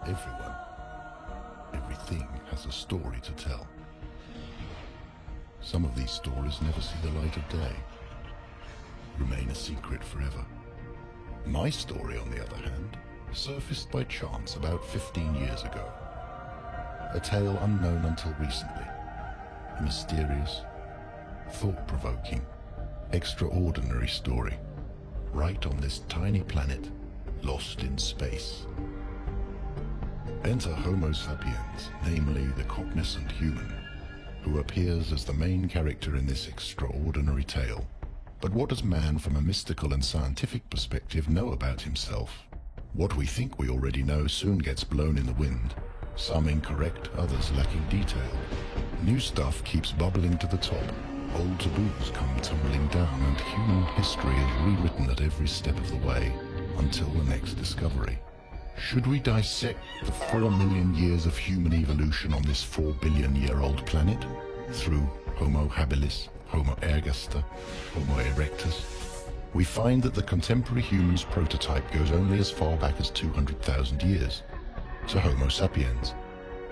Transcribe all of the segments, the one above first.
everyone, everything has a story to tell. Some of these stories never see the light of day, remain a secret forever. My story, on the other hand, surfaced by chance about 15 years ago. A tale unknown until recently. A mysterious, thought-provoking, extraordinary story, right on this tiny planet, lost in space. Enter Homo sapiens, namely the cognizant human, who appears as the main character in this extraordinary tale. But what does man from a mystical and scientific perspective know about himself? What we think we already know soon gets blown in the wind, some incorrect, others lacking detail. New stuff keeps bubbling to the top, old taboos come tumbling down, and human history is rewritten at every step of the way, until the next discovery. Should we dissect the 4 million years of human evolution on this 4 billion-year-old planet, through Homo habilis, Homo ergaster, Homo erectus, we find that the contemporary human's prototype goes only as far back as 200,000 years, to Homo sapiens,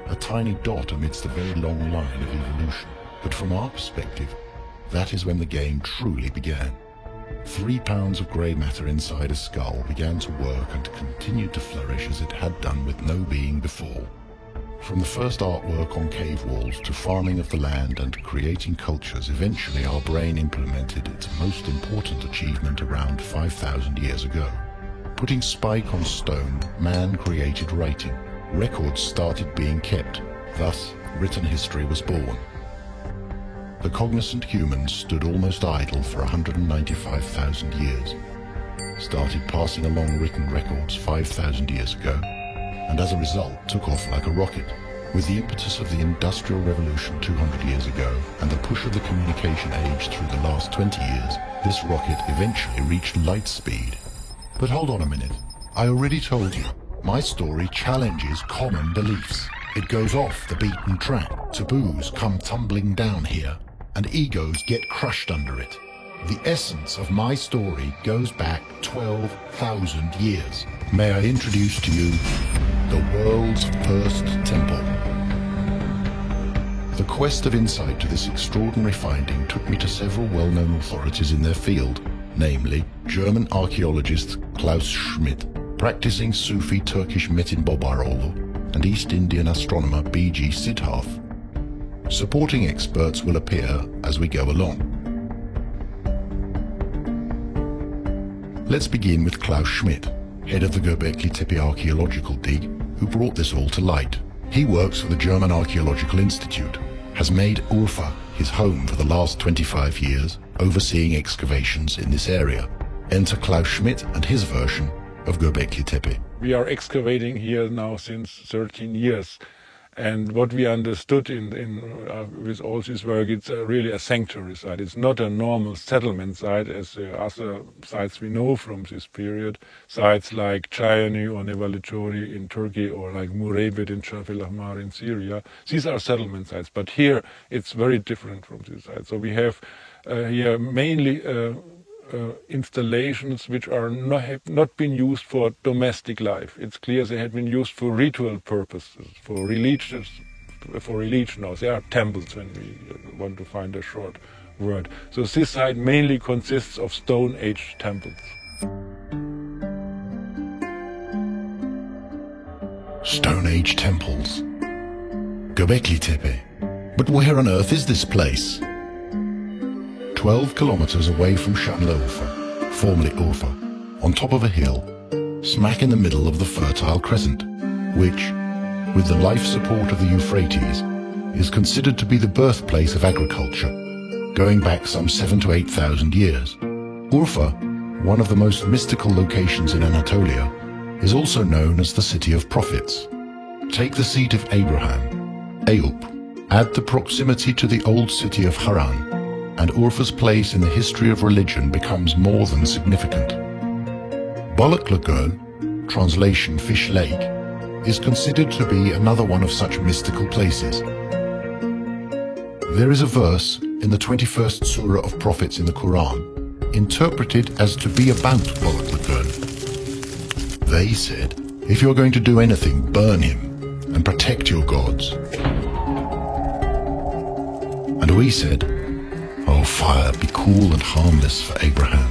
a tiny dot amidst a very long line of evolution. But from our perspective, that is when the game truly began. 3 pounds of grey matter inside a skull began to work and continued to flourish as it had done with no being before. From the first artwork on cave walls to farming of the land and creating cultures, eventually our brain implemented its most important achievement around 5,000 years ago. Putting spike on stone, man created writing. Records started being kept. Thus, written history was born. The cognizant humans stood almost idle for 195,000 years, started passing along written records 5,000 years ago, and as a result took off like a rocket. With the impetus of the Industrial Revolution 200 years ago and the push of the communication age through the last 20 years, this rocket eventually reached light speed. But hold on a minute, I already told you, my story challenges common beliefs. It goes off the beaten track, taboos come tumbling down here, and egos get crushed under it. The essence of my story goes back 12,000 years. May I introduce to you the world's first temple. The quest of insight to this extraordinary finding took me to several well-known authorities in their field, namely German archaeologist Klaus Schmidt, practicing Sufi Turkish Metin Bobaroğlu, and East Indian astronomer B.G. Siddharth. Supporting experts will appear as we go along. Let's begin with Klaus Schmidt, head of the Göbekli Tepe archaeological dig, who brought this all to light. He works for the German Archaeological Institute, has made Urfa his home for the last 25 years, overseeing excavations in this area. Enter Klaus Schmidt and his version of Göbekli Tepe. We are excavating here now since 13 years. And what we understood with all this work, it's really a sanctuary site. It's not a normal settlement site as other sites we know from this period. Sites like Çayani or Nevalliçori in Turkey or like Mureybet in Şafel Ahmar in Syria. These are settlement sites, but here it's very different from this site. So we have here mainly installations which are have not been used for domestic life. It's clear they had been used for ritual purposes, for religion. Now they are temples when we want to find a short word. So this site mainly consists of Stone Age temples. Stone Age temples. Göbekli Tepe. But where on earth is this place? 12 kilometers away from Şanlıurfa, formerly Urfa, on top of a hill, smack in the middle of the Fertile Crescent, which, with the life support of the Euphrates, is considered to be the birthplace of agriculture, going back some 7,000 to 8,000 years. Urfa, one of the most mystical locations in Anatolia, is also known as the City of Prophets. Take the seat of Abraham, Eyüp, add the proximity to the old city of Haran, and Urfa's place in the history of religion becomes more than significant. Göbekli Tepe, translation Fish Lake, is considered to be another one of such mystical places. There is a verse in the 21st Surah of Prophets in the Quran, interpreted as to be about Göbekli Tepe. They said, If you're going to do anything, burn him and protect your gods. And we said, oh fire, be cool and harmless for Abraham.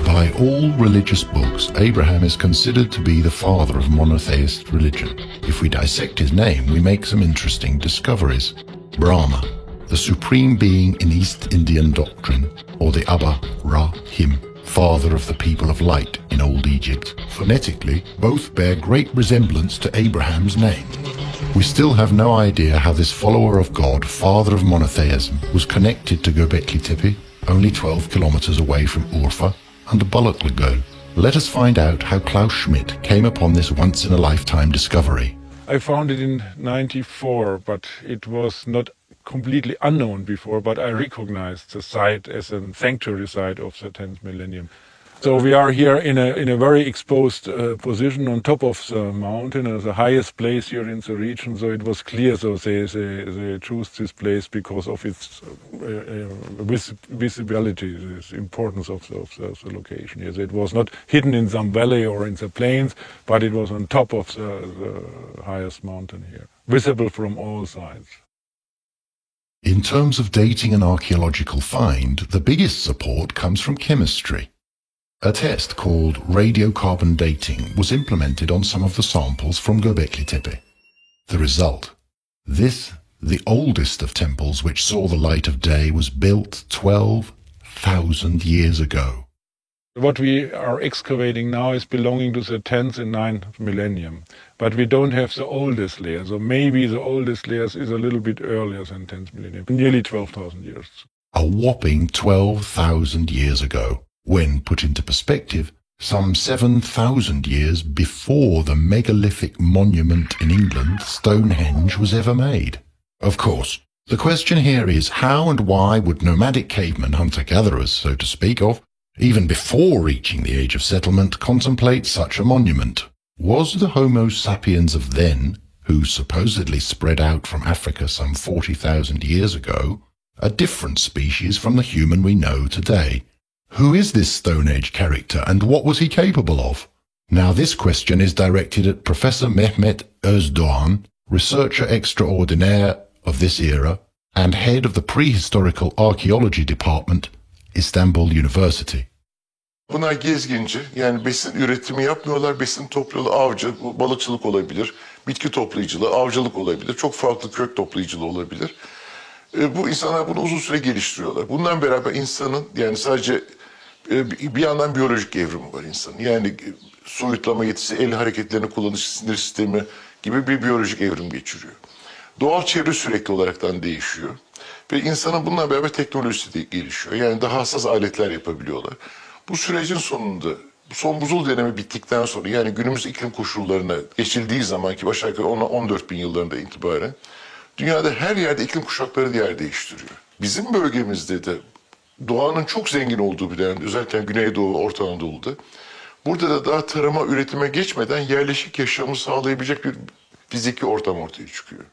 By all religious books, Abraham is considered to be the father of monotheist religion. If we dissect his name, we make some interesting discoveries. Brahma, the supreme being in East Indian doctrine, or the Abba, Ra, Him, father of the people of light in Old Egypt. Phonetically, both bear great resemblance to Abraham's name. We still have no idea how this follower of God, father of monotheism, was connected to Göbekli Tepe, only 12 kilometers away from Urfa, and Gobeklitepe. Let us find out how Klaus Schmidt came upon this once-in-a-lifetime discovery. I found it in '94, but it was not completely unknown before, but I recognized the site as a sanctuary site of the 10th millennium. So we are here in a very exposed position on top of the mountain, the highest place here in the region. So it was clear. So they chose this place because of its visibility, the importance of the location here. So it was not hidden in some valley or in the plains, but it was on top of the highest mountain here, visible from all sides. In terms of dating an archaeological find, the biggest support comes from chemistry. A test called radiocarbon dating was implemented on some of the samples from Göbekli Tepe. The result: this, the oldest of temples which saw the light of day, was built 12,000 years ago. What we are excavating now is belonging to the 10th and 9th millennium, but we don't have the oldest layer, so maybe the oldest layers is a little bit earlier than 10th millennium, nearly 12,000 years. A whopping 12,000 years ago. When put into perspective, some 7,000 years before the megalithic monument in England, Stonehenge, was ever made. Of course, the question here is how and why would nomadic cavemen, hunter-gatherers, so to speak of, even before reaching the age of settlement, contemplate such a monument? Was the Homo sapiens of then, who supposedly spread out from Africa some 40,000 years ago, a different species from the human we know today? Who is this Stone Age character, and what was he capable of? Now this question is directed at Professor Mehmet Özdoğan, researcher extraordinaire of this era, and head of the Prehistorical Archaeology Department, Istanbul University. Bunlar gezginci, yani besin üretimi yapmıyorlar, besin topluyorlar, avcı, balıkçılık olabilir, bitki toplayıcılığı, avcılık olabilir, çok farklı kök toplayıcılığı olabilir. Bu insanlar bunu uzun süre geliştiriyorlar. Bundan beraber insanın, yani sadece bir yandan biyolojik evrimi var insanın. Yani soyutlama yetisi, el hareketlerini kullanışı, sinir sistemi gibi bir biyolojik evrim geçiriyor. Doğal çevre sürekli olaraktan değişiyor. Ve insanın bununla beraber teknolojisi de gelişiyor. Yani daha hassas aletler yapabiliyorlar. Bu sürecin sonunda, son buzul dönemi bittikten sonra, yani günümüz iklim koşullarına geçildiği zaman ki aşağı yukarı 14 bin yıllarında itibaren, dünyada her yerde iklim kuşakları yer değiştiriyor. Bizim bölgemizde de doğanın çok zengin olduğu bir dönemde, özellikle Güneydoğu, Orta Anadolu'da, burada da daha tarıma, üretime geçmeden yerleşik yaşamı sağlayabilecek bir fiziki ortam ortaya çıkıyor.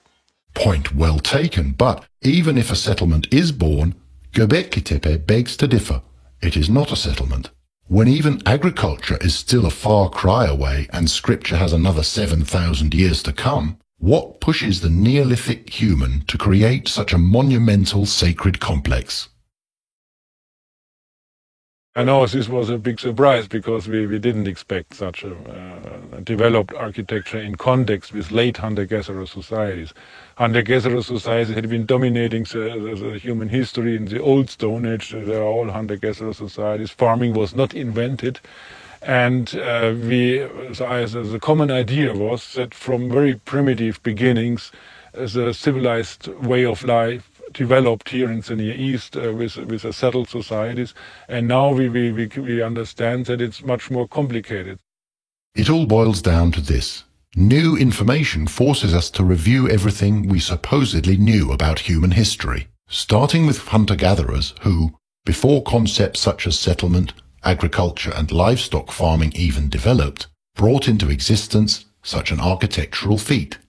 Point well taken, but even if a settlement is born, Göbekli Tepe begs to differ. It is not a settlement. When even agriculture is still a far cry away and scripture has another 7,000 years to come, what pushes the Neolithic human to create such a monumental sacred complex? I know this was a big surprise because we didn't expect such a developed architecture in context with late hunter-gatherer societies. Hunter-gatherer societies had been dominating the human history in the old Stone Age. They are all hunter-gatherer societies. Farming was not invented. And the common idea was that from very primitive beginnings, the civilized way of life developed here in the Near East with the settled societies, and now we understand that it's much more complicated. It all boils down to this. New information forces us to review everything we supposedly knew about human history, starting with hunter-gatherers who, before concepts such as settlement, agriculture and livestock farming even developed, brought into existence such an architectural feat.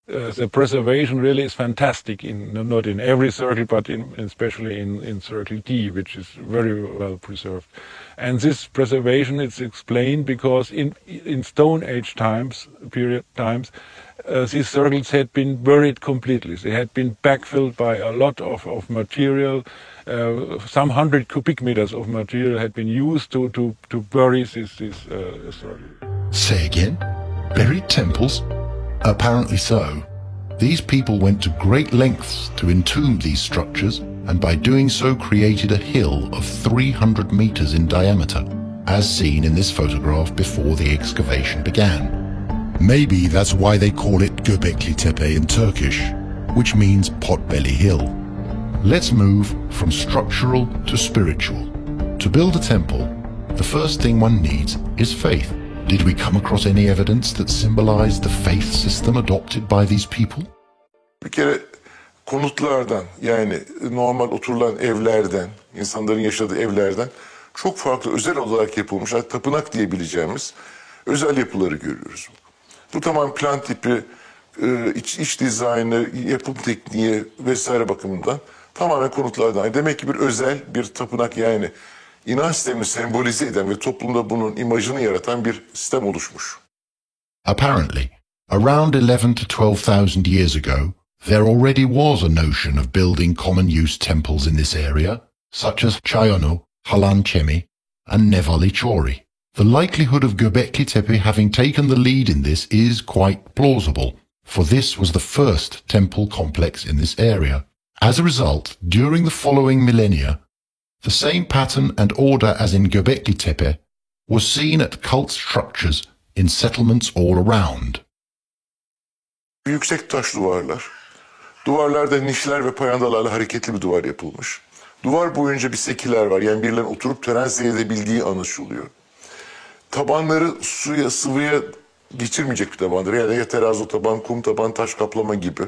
The preservation really is fantastic, not in every circle, but especially in Circle D, which is very well preserved. And this preservation is explained because in Stone Age times, these circles had been buried completely. They had been backfilled by a lot of material. Some 100 cubic meters of material had been used to bury this circle. Say again? Buried temples? Apparently so. These people went to great lengths to entomb these structures, and by doing so created a hill of 300 meters in diameter, as seen in this photograph before the excavation began. Maybe that's why they call it Gobeklitepe in Turkish, which means potbelly hill. Let's move from structural to spiritual. To build a temple, the first thing one needs is faith. Did we come across any evidence that symbolized the faith system adopted by these people? Bir kere konutlardan, yani normal oturulan evlerden, insanların yaşadığı evlerden çok farklı özel olarak yapılmış, tapınak diyebileceğimiz özel yapıları görüyoruz. Bu tamamen plan tipi, iç dizaynı, yapım tekniği vesaire bakımından tamamen konutlardan. Demek ki bir özel bir tapınak, yani inanç sistemini sembolize eden ve toplumda bunun imajını yaratan bir sistem oluşmuş. Apparently, around 11 to 12,000 years ago, there already was a notion of building common-use temples in this area, such as Çayonu, Halançemi, and Nevali Çori. The likelihood of Göbekli Tepe having taken the lead in this is quite plausible, for this was the first temple complex in this area. As a result, during the following millennia, the same pattern and order as in Göbekli Tepe was seen at cult structures in settlements all around. Yüksek taş duvarlar. Duvarlarda nişler ve payandalarla hareketli bir duvar yapılmış. Duvar boyunca bir sekiler var. Yani birilerinin oturup tören seyredebildiği anlaşılıyor. Tabanları sıvıya geçirmeyecek bir tabandır. Yani ya terazi taban, kum taban, taş kaplama gibi.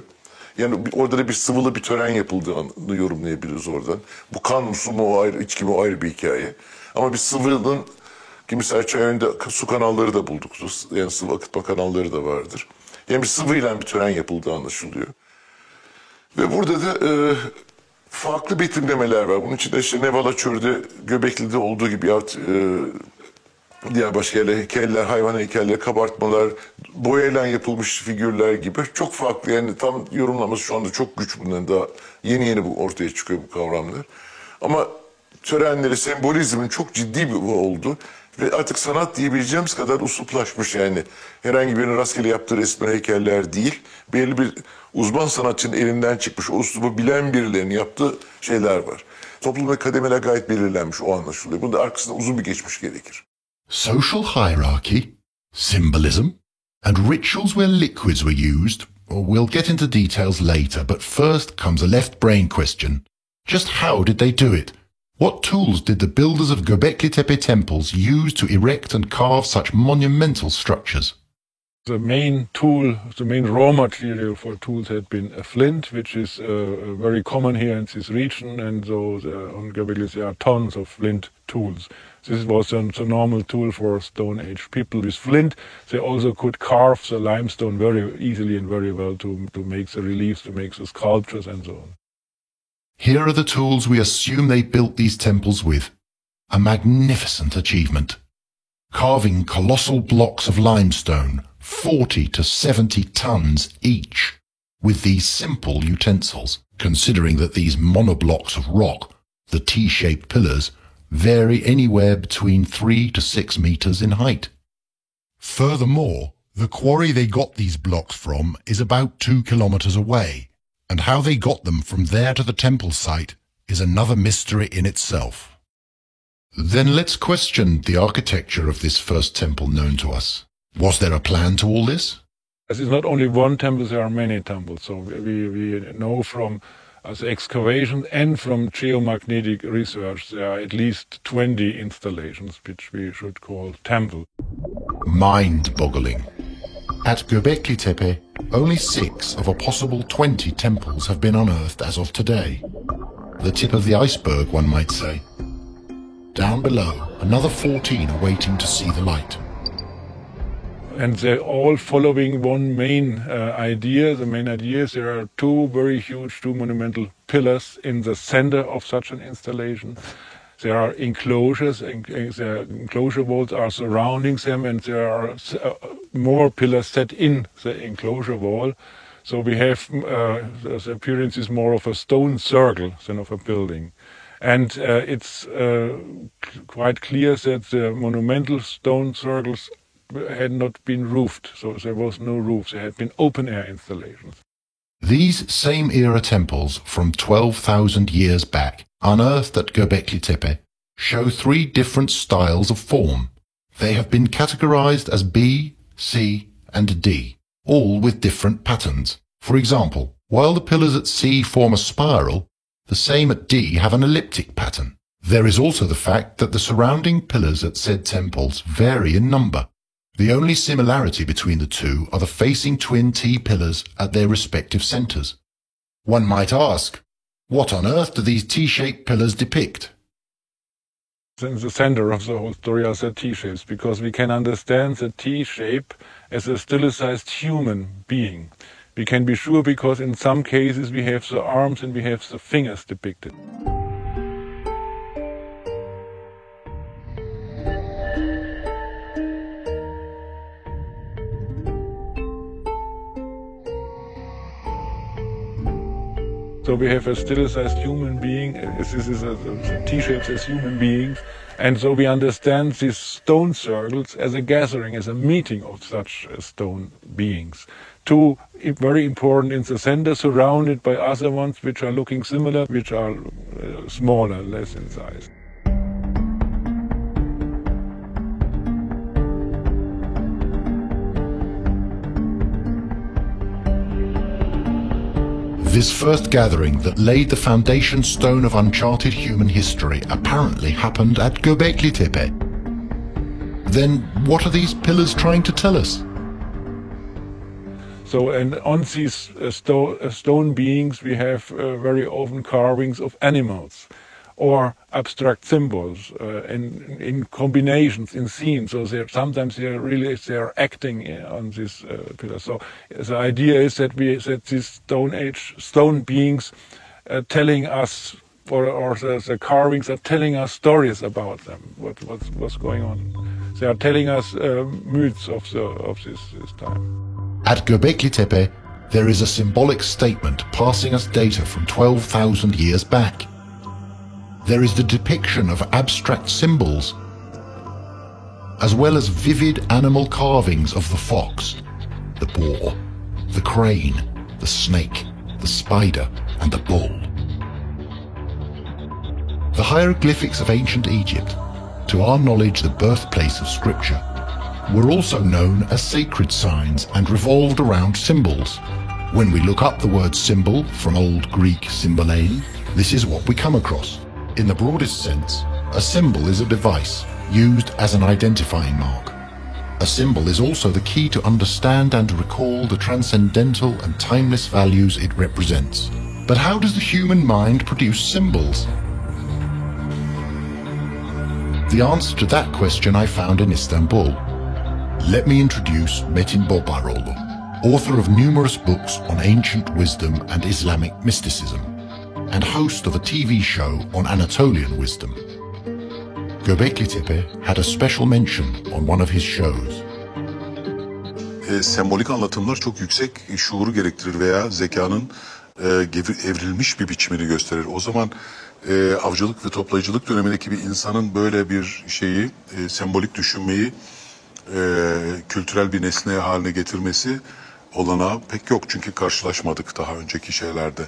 Yani orada da bir sıvılı bir tören yapıldığını yorumlayabiliriz oradan. Bu kan mı, su mu o ayrı, içki mi o ayrı bir hikaye. Ama bir sıvının, ki mesela Çayön'de su kanalları da bulduk. Yani sıvı akıtma kanalları da vardır. Yani bir sıvıyla bir tören yapıldığı anlaşılıyor. Ve burada da farklı betimlemeler var. Bunun içinde işte Nevala Çöl'de, Göbekli'de olduğu gibi diğer başka yerler, heykeller, hayvan heykelleri, kabartmalar, boyayla yapılmış figürler gibi çok farklı. Yani tam yorumlaması şu anda çok güç, bunların daha yeni bu ortaya çıkıyor bu kavramlar. Ama törenleri, sembolizmin çok ciddi bir oldu ve artık sanat diyebileceğimiz kadar usluplaşmış, yani herhangi birinin rastgele yaptığı resmen heykeller değil, belli bir uzman sanatçının elinden çıkmış, o uslubu bilen birilerinin yaptığı şeyler var. Toplumda kademeler gayet belirlenmiş, o anlaşılıyor. Bunun da arkasında uzun bir geçmiş gerekir. Social hierarchy, symbolism, and rituals where liquids were used. We'll get into details later, but first comes a left brain question. Just how did they do it? What tools did the builders of Göbekli Tepe temples use to erect and carve such monumental structures? The main tool, the main raw material for tools had been a flint, which is very common here in this region, and so on Göbekli there are tons of flint tools. This was a normal tool for Stone Age people. With flint, they also could carve the limestone very easily and very well to make the reliefs, to make the sculptures and so on. Here are the tools we assume they built these temples with. A magnificent achievement. Carving colossal blocks of limestone, 40 to 70 tons each, with these simple utensils, considering that these monoblocks of rock, the T-shaped pillars, vary anywhere between 3 to 6 meters in height. Furthermore, the quarry they got these blocks from is about 2 kilometers away, and how they got them from there to the temple site is another mystery in itself. Then let's question the architecture of this first temple known to us. Was there a plan to all this? It's not only one temple, there are many temples. So we know from the excavation and from geomagnetic research there are at least 20 installations, which we should call temple. Mind-boggling. At Göbekli Tepe, only 6 of a possible 20 temples have been unearthed as of today. The tip of the iceberg, one might say. Down below, another 14 are waiting to see the light. and they're all following one main idea. The main idea is there are two very huge, two monumental pillars in the center of such an installation. There are enclosures, and the enclosure walls are surrounding them, and there are more pillars set in the enclosure wall. So we have the appearance is more of a stone circle than of a building. And it's quite clear that the monumental stone circles had not been roofed, so there was no roof. There had been open-air installations. These same era temples from 12,000 years back, unearthed at Göbekli Tepe, show three different styles of form. They have been categorized as B, C, and D, all with different patterns. For example, while the pillars at C form a spiral, the same at D have an elliptic pattern. There is also the fact that the surrounding pillars at said temples vary in number. The only similarity between the two are the facing twin T pillars at their respective centers. One might ask, what on earth do these T-shaped pillars depict? In the center of the whole story are the T-shapes, because we can understand the T-shape as a stilized human being. We can be sure because in some cases we have the arms and we have the fingers depicted. So we have a stilized human being, this is T-shapes as human beings, and so we understand these stone circles as a gathering, as a meeting of such stone beings. Two very important in the center, surrounded by other ones which are looking similar, which are smaller, less in size. This first gathering that laid the foundation stone of uncharted human history apparently happened at Göbekli Tepe. Then what are these pillars trying to tell us? So, and on these stone beings we have very often carvings of animals or abstract symbols in combinations, in scenes. So sometimes they're acting on these pillars. So the idea is that these Stone Age stone beings telling us, or the carvings are telling us stories about them, what's going on. They are telling us myths of this time. At Göbekli Tepe, there is a symbolic statement passing us data from 12,000 years back. There is the depiction of abstract symbols, as well as vivid animal carvings of the fox, the boar, the crane, the snake, the spider, and the bull. The hieroglyphics of ancient Egypt, to our knowledge the birthplace of scripture, were also known as sacred signs and revolved around symbols. When we look up the word symbol from Old Greek symbalein, this is what we come across. In the broadest sense, a symbol is a device used as an identifying mark. A symbol is also the key to understand and recall the transcendental and timeless values it represents. But how does the human mind produce symbols? The answer to that question I found in Istanbul. Let me introduce Metin Bobaroğlu, author of numerous books on ancient wisdom and Islamic mysticism, and host of a TV show on Anatolian wisdom. Göbekli Tepe had a special mention on one of his shows. Sembolik anlatımlar çok yüksek şuuru gerektirir veya zekanın evrilmiş bir biçimini gösterir. O zaman avcılık ve toplayıcılık dönemindeki bir insanın böyle bir şeyi, sembolik düşünmeyi kültürel bir nesne haline getirmesi olanağı pek yok. Çünkü karşılaşmadık daha önceki şeylerde,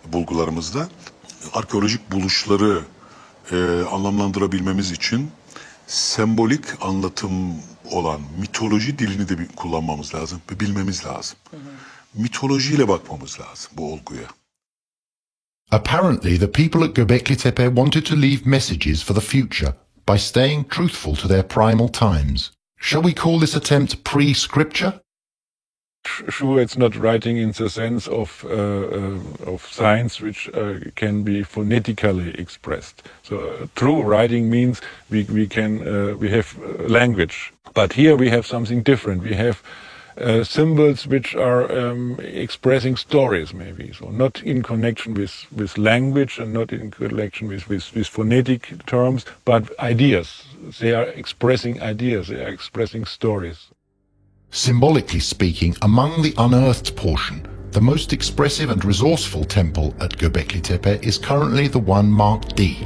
bulgularımızda. Arkeolojik buluşları anlamlandırabilmemiz için sembolik anlatım olan mitoloji dilini de kullanmamız lazım ve bilmemiz lazım. Mitolojiyle bakmamız lazım bu olguya. Apparently, the people at Göbekli Tepe wanted to leave messages for the future by staying truthful to their primal times. Shall we call this attempt pre-scripture? sure it's not writing in the sense of signs which can be phonetically expressed. So true writing means we have language, but here we have something different. We have symbols which are expressing stories, maybe. So not in connection with language and not in connection with phonetic terms, but ideas. They are expressing ideas, they are expressing stories. Symbolically speaking, among the unearthed portion, the most expressive and resourceful temple at Göbekli Tepe is currently the one marked D.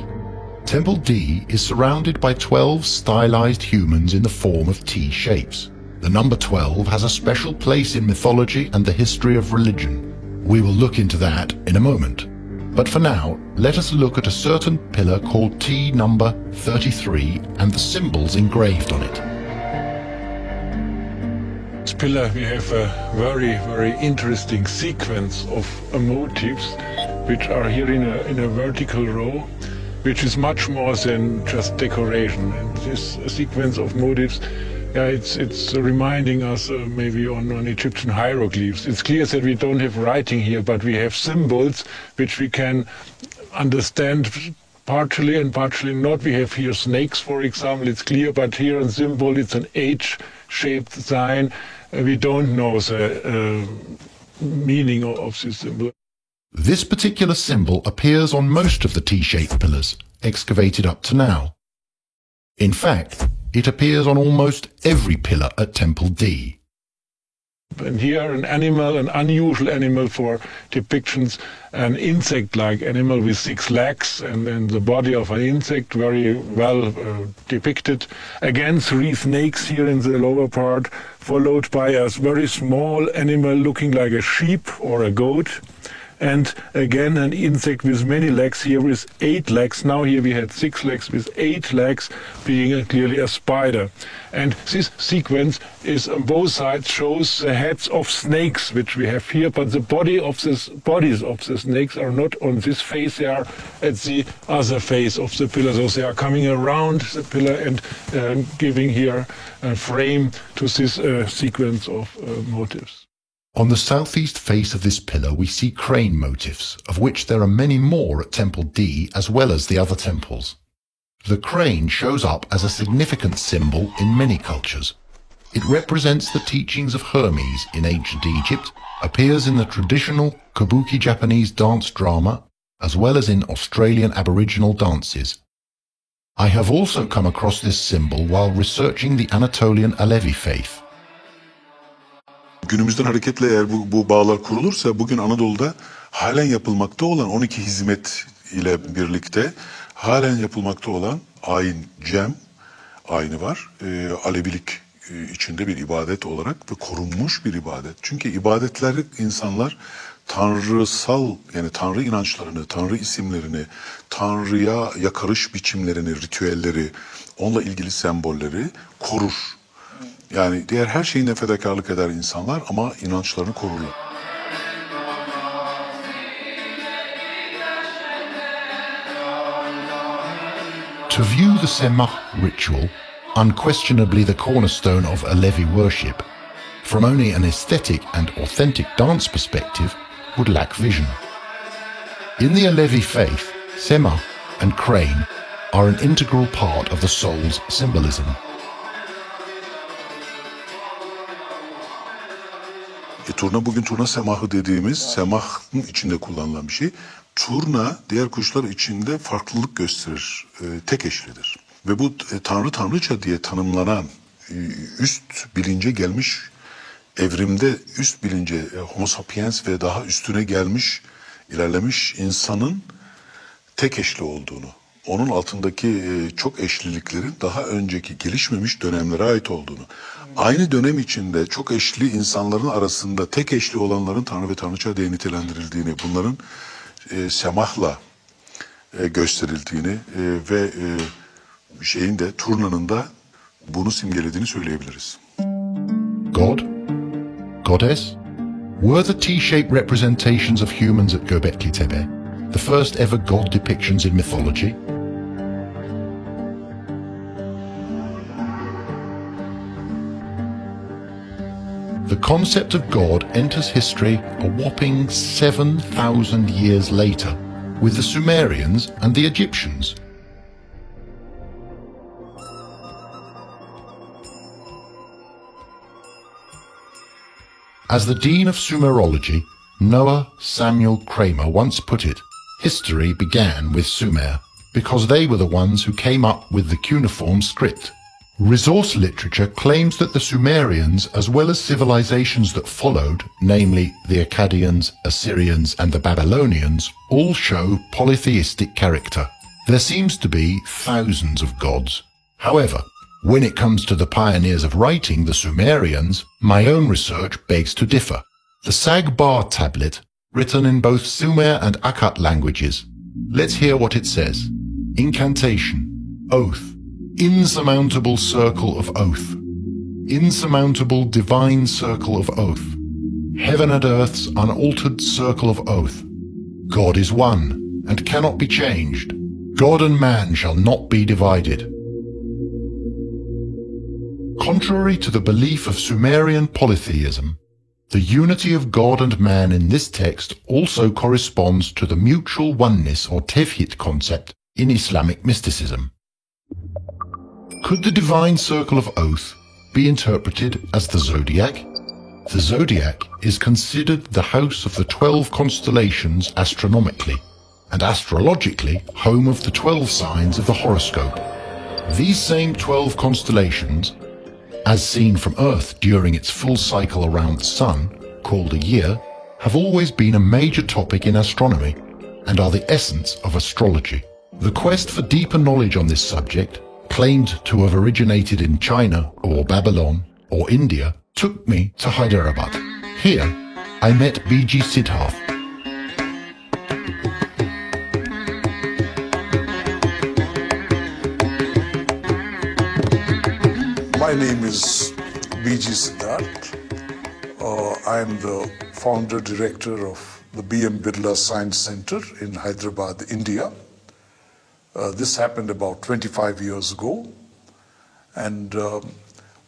Temple D is surrounded by 12 stylized humans in the form of T shapes. The number 12 has a special place in mythology and the history of religion. We will look into that in a moment. But for now, let us look at a certain pillar called T number 33 and the symbols engraved on it. This pillar we have a very interesting sequence of motifs which are here in a vertical row, which is much more than just decoration. And this sequence of motifs, it's reminding us maybe on Egyptian hieroglyphs. It's clear that we don't have writing here, but we have symbols which we can understand partially and partially not. We have here snakes, for example, it's clear, but here in symbol it's an H-shaped sign. We don't know the meaning of this symbol. This particular symbol appears on most of the T-shaped pillars excavated up to now. In fact, it appears on almost every pillar at Temple D. And here an animal, an unusual animal for depictions, an insect-like animal with 6 legs and then the body of an insect, very well depicted. Again, 3 snakes here in the lower part, followed by a very small animal looking like a sheep or a goat. And again an insect with many legs, here with 8 legs. Now here we had 6 legs with 8 legs, being clearly a spider. And this sequence is on both sides shows the heads of snakes which we have here, but the bodies of the snakes are not on this face, they are at the other face of the pillar. So they are coming around the pillar and giving here a frame to this sequence of motifs. On the southeast face of this pillar we see crane motifs, of which there are many more at Temple D as well as the other temples. The crane shows up as a significant symbol in many cultures. It represents the teachings of Hermes in ancient Egypt, appears in the traditional kabuki Japanese dance drama, as well as in Australian Aboriginal dances. I have also come across this symbol while researching the Anatolian Alevi faith. Günümüzden hareketle eğer bu bağlar kurulursa bugün Anadolu'da halen yapılmakta olan 12 hizmet ile birlikte halen yapılmakta olan ayin, cem ayini var. Alevilik içinde bir ibadet olarak ve korunmuş bir ibadet. Çünkü ibadetleri insanlar tanrısal, yani tanrı inançlarını, tanrı isimlerini, tanrıya yakarış biçimlerini, ritüelleri, onunla ilgili sembolleri korur. Yani diğer her şeyine fedakarlık eder insanlar ama inançlarını korurlar. To view the Semah ritual, unquestionably the cornerstone of Alevi worship, from only an aesthetic and authentic dance perspective, would lack vision. In the Alevi faith, Semah and crane are an integral part of the soul's symbolism. Turna bugün turna semahı dediğimiz semahın içinde kullanılan bir şey. Turna diğer kuşlar içinde farklılık gösterir, tek eşlidir. Ve bu tanrı tanrıça diye tanımlanan üst bilince gelmiş, evrimde üst bilince homo sapiens ve daha üstüne gelmiş, ilerlemiş insanın tek eşli olduğunu, onun altındaki çok eşliliklerin daha önceki gelişmemiş dönemlere ait olduğunu, aynı dönem içinde çok eşli insanların arasında tek eşli olanların tanrı ve tanrıça diye nitelendirildiğini, bunların semahla gösterildiğini ve şeyin de turnanın da bunu simgelediğini söyleyebiliriz. God? Goddess? Were the T-shaped representations of humans at Göbekli Tepe the first ever god depictions in mythology? the concept of God enters history a whopping 7,000 years later with the Sumerians and the Egyptians. As the Dean of Sumerology, Noah Samuel Kramer, once put it, history began with Sumer because they were the ones who came up with the cuneiform script. Resource literature claims that the Sumerians, as well as civilizations that followed, namely the Akkadians, Assyrians and the Babylonians, all show polytheistic character. There seems to be thousands of gods. However, when it comes to the pioneers of writing, the Sumerians, my own research begs to differ. The Sag-Bar tablet, written in both Sumer and Akkad languages. Let's hear what it says. Incantation, oath, insurmountable circle of oath, insurmountable divine circle of oath, heaven and earth's unaltered circle of oath. God is one and cannot be changed. God and man shall not be divided. Contrary to the belief of Sumerian polytheism, the unity of God and man in this text also corresponds to the mutual oneness or tevhid concept in Islamic mysticism. Could the divine circle of oath be interpreted as the zodiac? The zodiac is considered the house of the 12 constellations astronomically, and astrologically home of the 12 signs of the horoscope. These same 12 constellations, as seen from Earth during its full cycle around the Sun, called a year, have always been a major topic in astronomy and are the essence of astrology. The quest for deeper knowledge on this subject, claimed to have originated in China or Babylon or India, took me to Hyderabad. Here, I met B.G. Siddharth. My name is B.G. Siddharth. I am the founder director of the B.M. Birla Science Center in Hyderabad, India. This happened about 25 years ago, and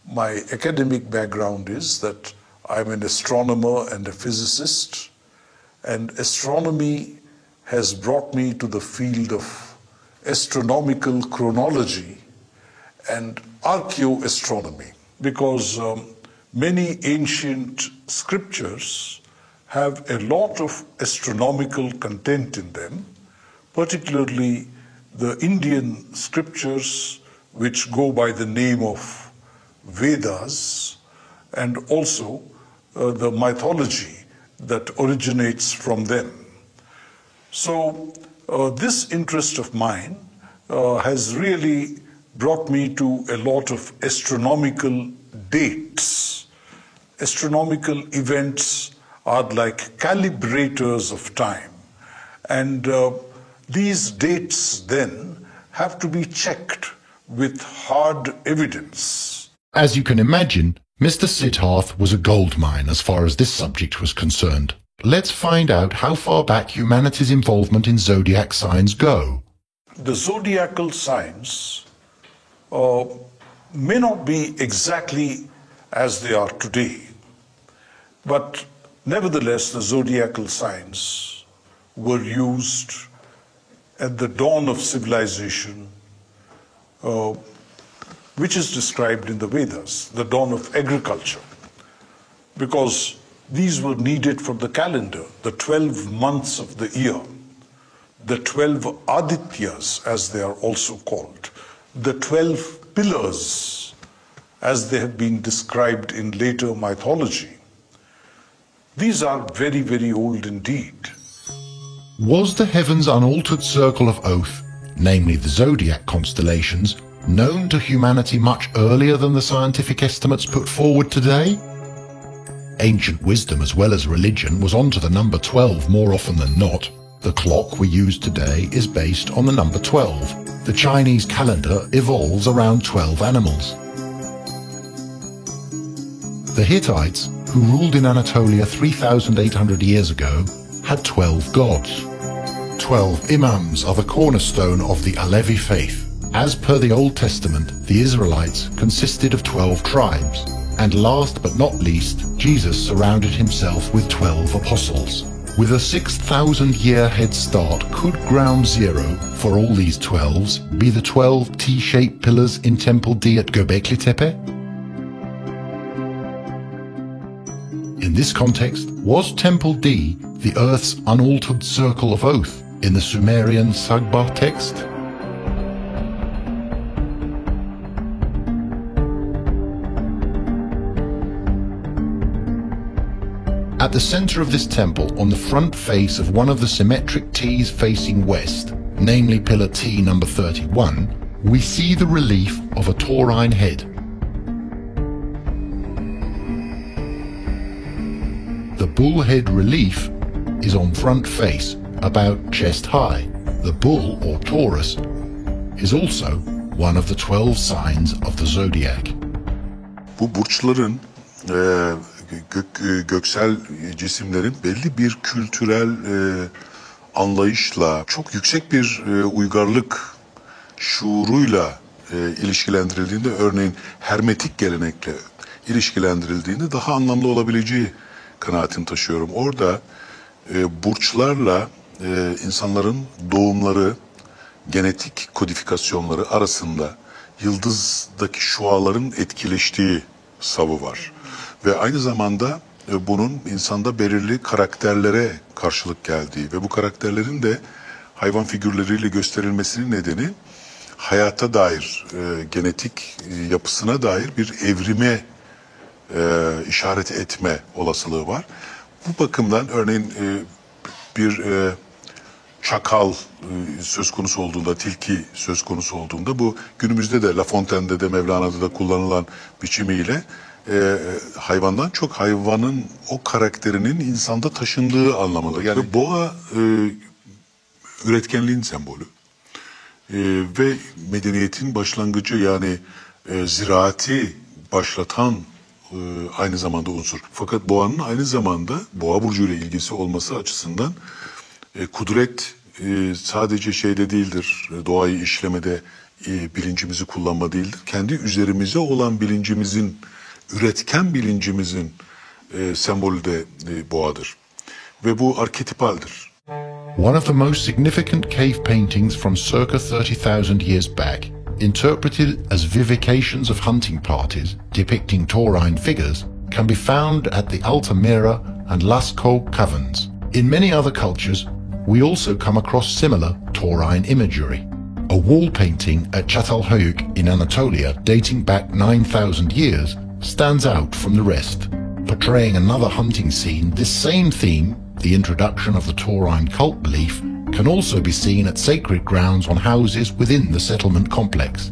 my academic background is that I'm an astronomer and a physicist, and astronomy has brought me to the field of astronomical chronology and archaeoastronomy, because many ancient scriptures have a lot of astronomical content in them, particularly the Indian scriptures which go by the name of Vedas, and also the mythology that originates from them. So this interest of mine has really brought me to a lot of astronomical dates. Astronomical events are like calibrators of time, and these dates then have to be checked with hard evidence. As you can imagine, Mr. Siddharth was a goldmine as far as this subject was concerned. Let's find out how far back humanity's involvement in zodiac signs go. The zodiacal signs may not be exactly as they are today, but nevertheless the zodiacal signs were used at the dawn of civilization, which is described in the Vedas, the dawn of agriculture, because these were needed for the calendar, the 12 months of the year, the 12 Adityas, as they are also called, the 12 pillars, as they have been described in later mythology. These are very, very old indeed. Was the heaven's unaltered circle of oath, namely the zodiac constellations, known to humanity much earlier than the scientific estimates put forward today? Ancient wisdom as well as religion was onto the number 12 more often than not. The clock we use today is based on the number 12. The Chinese calendar evolves around 12 animals. The Hittites, who ruled in Anatolia 3,800 years ago, had 12 gods. 12 imams are the cornerstone of the Alevi faith. As per the Old Testament, the Israelites consisted of 12 tribes. And last but not least, Jesus surrounded himself with 12 apostles. With a 6,000-year head start, could ground zero for all these 12s be the 12 T-shaped pillars in Temple D at Göbekli Tepe? In this context, was Temple D the Earth's unaltered circle of oath in the Sumerian Sagbah text? At the center of this temple, on the front face of one of the symmetric T's facing west, namely pillar T number 31, we see the relief of a taurine head. The bull head relief is on front face, about chest high. The bull, or Taurus, is also one of the 12 signs of the zodiac. Bu burçların göksel cisimlerin belli bir kültürel anlayışla, çok yüksek bir uygarlık şuuruyla ilişkilendirildiğinde, örneğin hermetik gelenekle ilişkilendirildiğinde daha anlamlı olabileceği kanaatini taşıyorum. Orada burçlarla insanların doğumları, genetik kodifikasyonları arasında yıldızdaki şuaların etkileştiği savı var. Ve aynı zamanda bunun insanda belirli karakterlere karşılık geldiği ve bu karakterlerin de hayvan figürleriyle gösterilmesinin nedeni hayata dair, genetik yapısına dair bir evrime işaret etme olasılığı var. Bu bakımdan örneğin bir çakal söz konusu olduğunda, tilki söz konusu olduğunda, bu günümüzde de La Fontaine'de de Mevlana'da da kullanılan biçimiyle hayvandan çok hayvanın o karakterinin insanda taşındığı anlamında. Yani boğa üretkenliğin sembolü ve medeniyetin başlangıcı, yani ziraati başlatan aynı zamanda unsur. Fakat boğanın aynı zamanda boğa burcuyla ilgisi olması açısından kudret sadece şeyde değildir, doğayı işlemede bilincimizi kullanma değildir. Kendi üzerimize olan bilincimizin, üretken bilincimizin sembolü de boğadır. Ve bu arketipaldir. One of the most significant cave paintings from circa 30,000 years back, interpreted as vivications of hunting parties depicting taurine figures, can be found at the Altamira and Lascaux caverns. In many other cultures, we also come across similar taurine imagery. A wall painting at Çatalhöyük in Anatolia dating back 9,000 years stands out from the rest, portraying another hunting scene. This same theme, the introduction of the taurine cult belief, can also be seen at sacred grounds on houses within the settlement complex.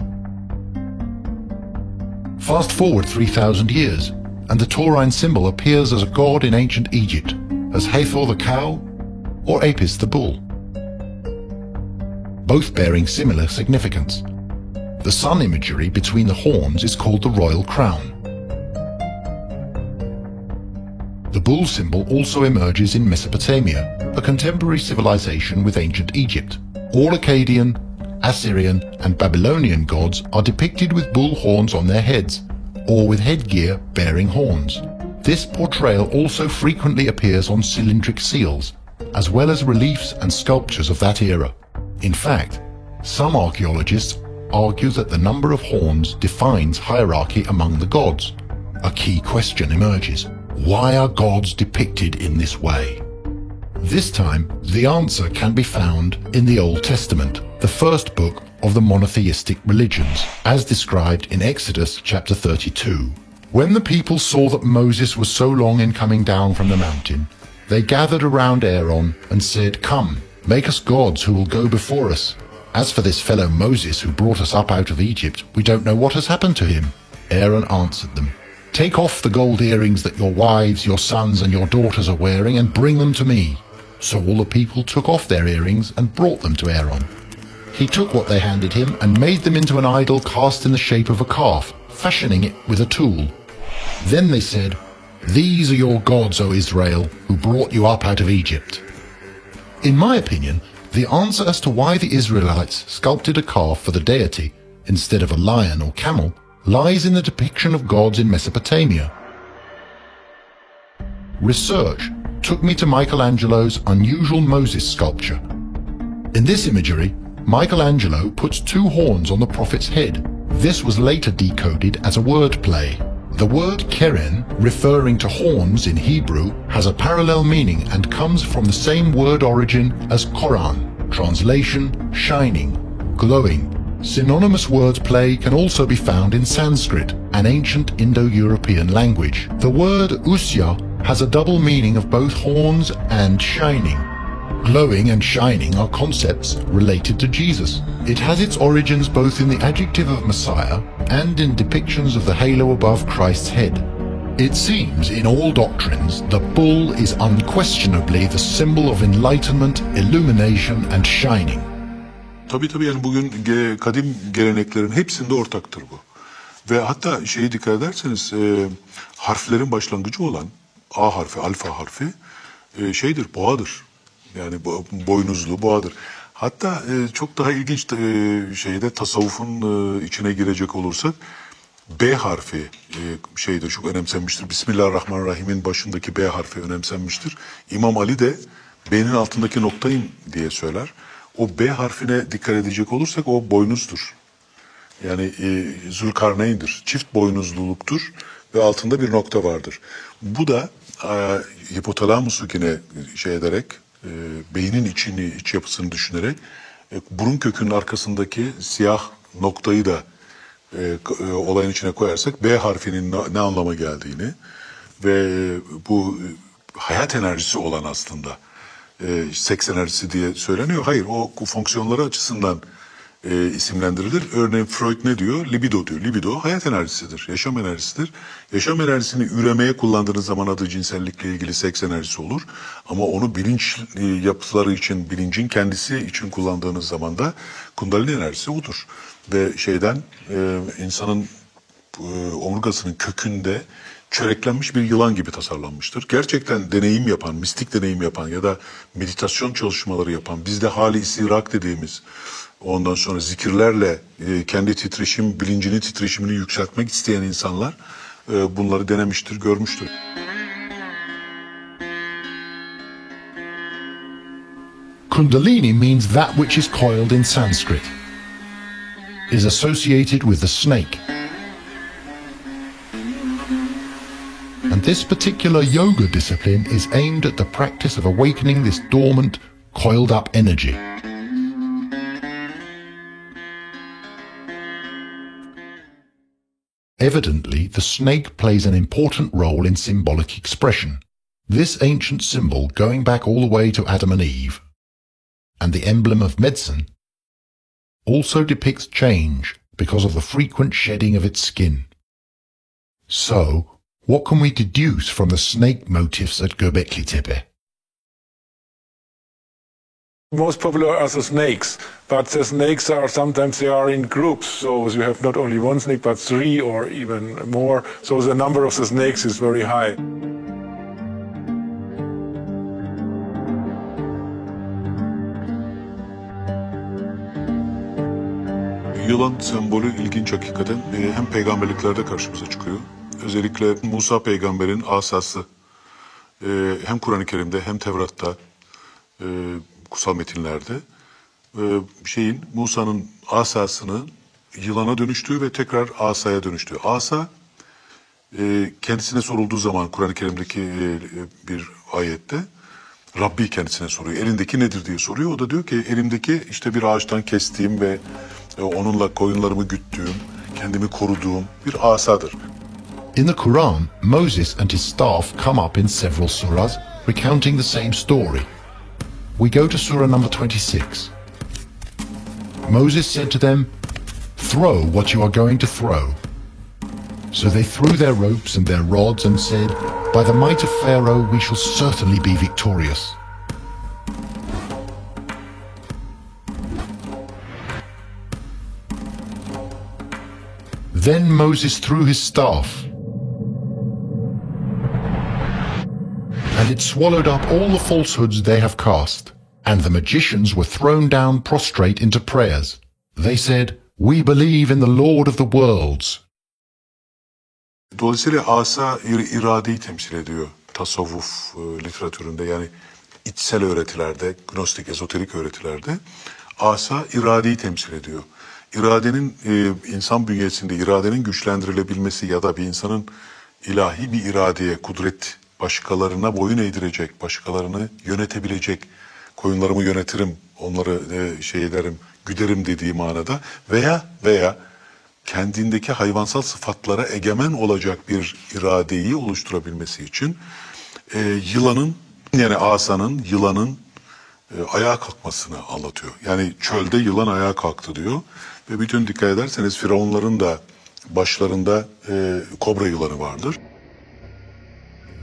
Fast forward 3,000 years, and the taurine symbol appears as a god in ancient Egypt, as Hathor the cow or Apis the bull, both bearing similar significance. The sun imagery between the horns is called the royal crown. The bull symbol also emerges in Mesopotamia, a contemporary civilization with ancient Egypt. All Akkadian, Assyrian and Babylonian gods are depicted with bull horns on their heads, or with headgear bearing horns. This portrayal also frequently appears on cylindric seals, as well as reliefs and sculptures of that era. In fact, some archaeologists argue that the number of horns defines hierarchy among the gods. A key question emerges. Why are gods depicted in this way? This time, the answer can be found in the Old Testament, the first book of the monotheistic religions, as described in Exodus chapter 32. When the people saw that Moses was so long in coming down from the mountain, they gathered around Aaron and said, "Come, make us gods who will go before us. As for this fellow Moses who brought us up out of Egypt, we don't know what has happened to him." Aaron answered them, "Take off the gold earrings that your wives, your sons and your daughters are wearing and bring them to me." So all the people took off their earrings and brought them to Aaron. He took what they handed him and made them into an idol cast in the shape of a calf, fashioning it with a tool. Then they said, "These are your gods, O Israel, who brought you up out of Egypt." In my opinion, the answer as to why the Israelites sculpted a calf for the deity instead of a lion or camel lies in the depiction of gods in Mesopotamia. Research took me to Michelangelo's unusual Moses sculpture. In this imagery, Michelangelo puts two horns on the prophet's head. This was later decoded as a wordplay. The word keren, referring to horns in Hebrew, has a parallel meaning and comes from the same word origin as Quran, translation, shining, glowing. Synonymous wordplay can also be found in Sanskrit, an ancient Indo-European language. The word usya has a double meaning of both horns and shining. Glowing and shining are concepts related to Jesus. It has its origins both in the adjective of Messiah and in depictions of the halo above Christ's head. It seems in all doctrines the bull is unquestionably the symbol of enlightenment, illumination and shining. Tabii yani bugün kadim geleneklerin hepsinde ortaktır bu. Ve hatta şeyi dikkat ederseniz harflerin başlangıcı olan A harfi, alfa harfi şeydir, boğadır. Yani boynuzlu boğadır. Hatta çok daha ilginç şeyde tasavvufun içine girecek olursak B harfi şeyde çok önemsenmiştir. Bismillahirrahmanirrahim'in başındaki B harfi önemsenmiştir. İmam Ali de B'nin altındaki noktayım diye söyler. O B harfine dikkat edecek olursak o boynuzdur. Yani Zülkarneyn'dir. Çift boynuzluluktur ve altında bir nokta vardır. Bu da hipotalamusu yine şey ederek beynin iç yapısını düşünerek burun kökünün arkasındaki siyah noktayı da olayın içine koyarsak B harfinin ne anlama geldiğini ve bu hayat enerjisi olan aslında seks enerjisi diye söyleniyor. Hayır, o fonksiyonları açısından isimlendirilir. Örneğin Freud ne diyor? Libido diyor. Libido hayat enerjisidir, yaşam enerjisidir. Yaşam enerjisini üremeye kullandığınız zaman adı cinsellikle ilgili seks enerjisi olur. Ama onu bilinç yapıları için, bilincin kendisi için kullandığınız zaman da kundalini enerjisi odur. Ve şeyden insanın omurgasının kökünde çöreklenmiş bir yılan gibi tasarlanmıştır. Gerçekten deneyim yapan, mistik deneyim yapan ya da meditasyon çalışmaları yapan, bizde hali istirak dediğimiz, ondan sonra zikirlerle kendi bilincinin titreşimini yükseltmek isteyen insanlar bunları denemiştir, görmüştür. Kundalini means that which is coiled in Sanskrit, is associated with the snake. And this particular yoga discipline is aimed at the practice of awakening this dormant, coiled up energy. Evidently, the snake plays an important role in symbolic expression. This ancient symbol, going back all the way to Adam and Eve, and the emblem of medicine, also depicts change because of the frequent shedding of its skin. So, what can we deduce from the snake motifs at Gobeklitepe? Most popular are the snakes, but the snakes are sometimes they are in groups, so you have not only one snake but three or even more, so the number of the snakes is very high. Yılan sembolü ilginç hakikaten. Hem peygamberliklerde karşımıza çıkıyor. Özellikle Musa peygamberin asası hem Kur'an-ı Kerim'de hem Tevrat'ta kutsal metinlerde Musa'nın asasını yılana dönüştüğü ve tekrar asaya dönüştüğü. Asa kendisine sorulduğu zaman Kur'an-ı Kerim'deki bir ayette Rabbi kendisine soruyor. Elindeki nedir diye soruyor. O da diyor ki elimdeki işte bir ağaçtan kestiğim ve onunla koyunlarımı güttüğüm, kendimi koruduğum bir asadır. In the Quran, Moses and his staff come up in several surahs recounting the same story. We go to surah number 26. Moses said to them, "Throw what you are going to throw." So they threw their ropes and their rods and said, "By the might of Pharaoh we shall certainly be victorious." Then Moses threw his staff, and it swallowed up all the falsehoods they have cast. And the magicians were thrown down prostrate into prayers. They said, "We believe in the Lord of the worlds." Dolayısıyla asa iradeyi temsil ediyor tasavvuf literatüründe, yani içsel öğretilerde, gnostik, ezoterik öğretilerde asa iradeyi temsil ediyor. İradenin insan bünyesinde iradenin güçlendirilebilmesi ya da bir insanın ilahi bir iradeye, kudret, başkalarına boyun eğdirecek, başkalarını yönetebilecek, koyunlarımı yönetirim, onları ederim, güderim dediği manada veya kendindeki hayvansal sıfatlara egemen olacak bir iradeyi oluşturabilmesi için yılanın, yani asanın, yılanın ayağa kalkmasını anlatıyor. Yani çölde yılan ayağa kalktı diyor ve bütün dikkat ederseniz firavunların da başlarında kobra yılanı vardır.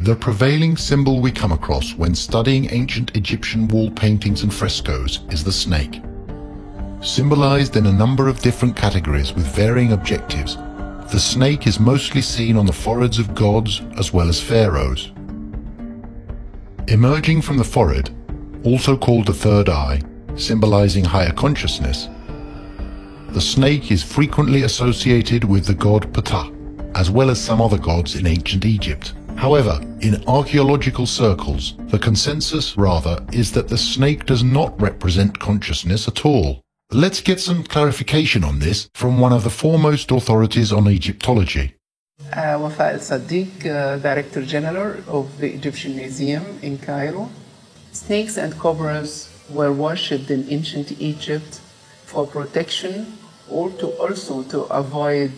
The prevailing symbol we come across when studying ancient Egyptian wall paintings and frescoes is the snake. Symbolized in a number of different categories with varying objectives, the snake is mostly seen on the foreheads of gods as well as pharaohs. Emerging from the forehead, also called the third eye, symbolizing higher consciousness, the snake is frequently associated with the god Ptah, as well as some other gods in ancient Egypt. However, in archaeological circles, the consensus rather is that the snake does not represent consciousness at all. Let's get some clarification on this from one of the foremost authorities on Egyptology. Wafa al-Sadiq, Director General of the Egyptian Museum in Cairo. Snakes and cobras were worshipped in ancient Egypt for protection or also to avoid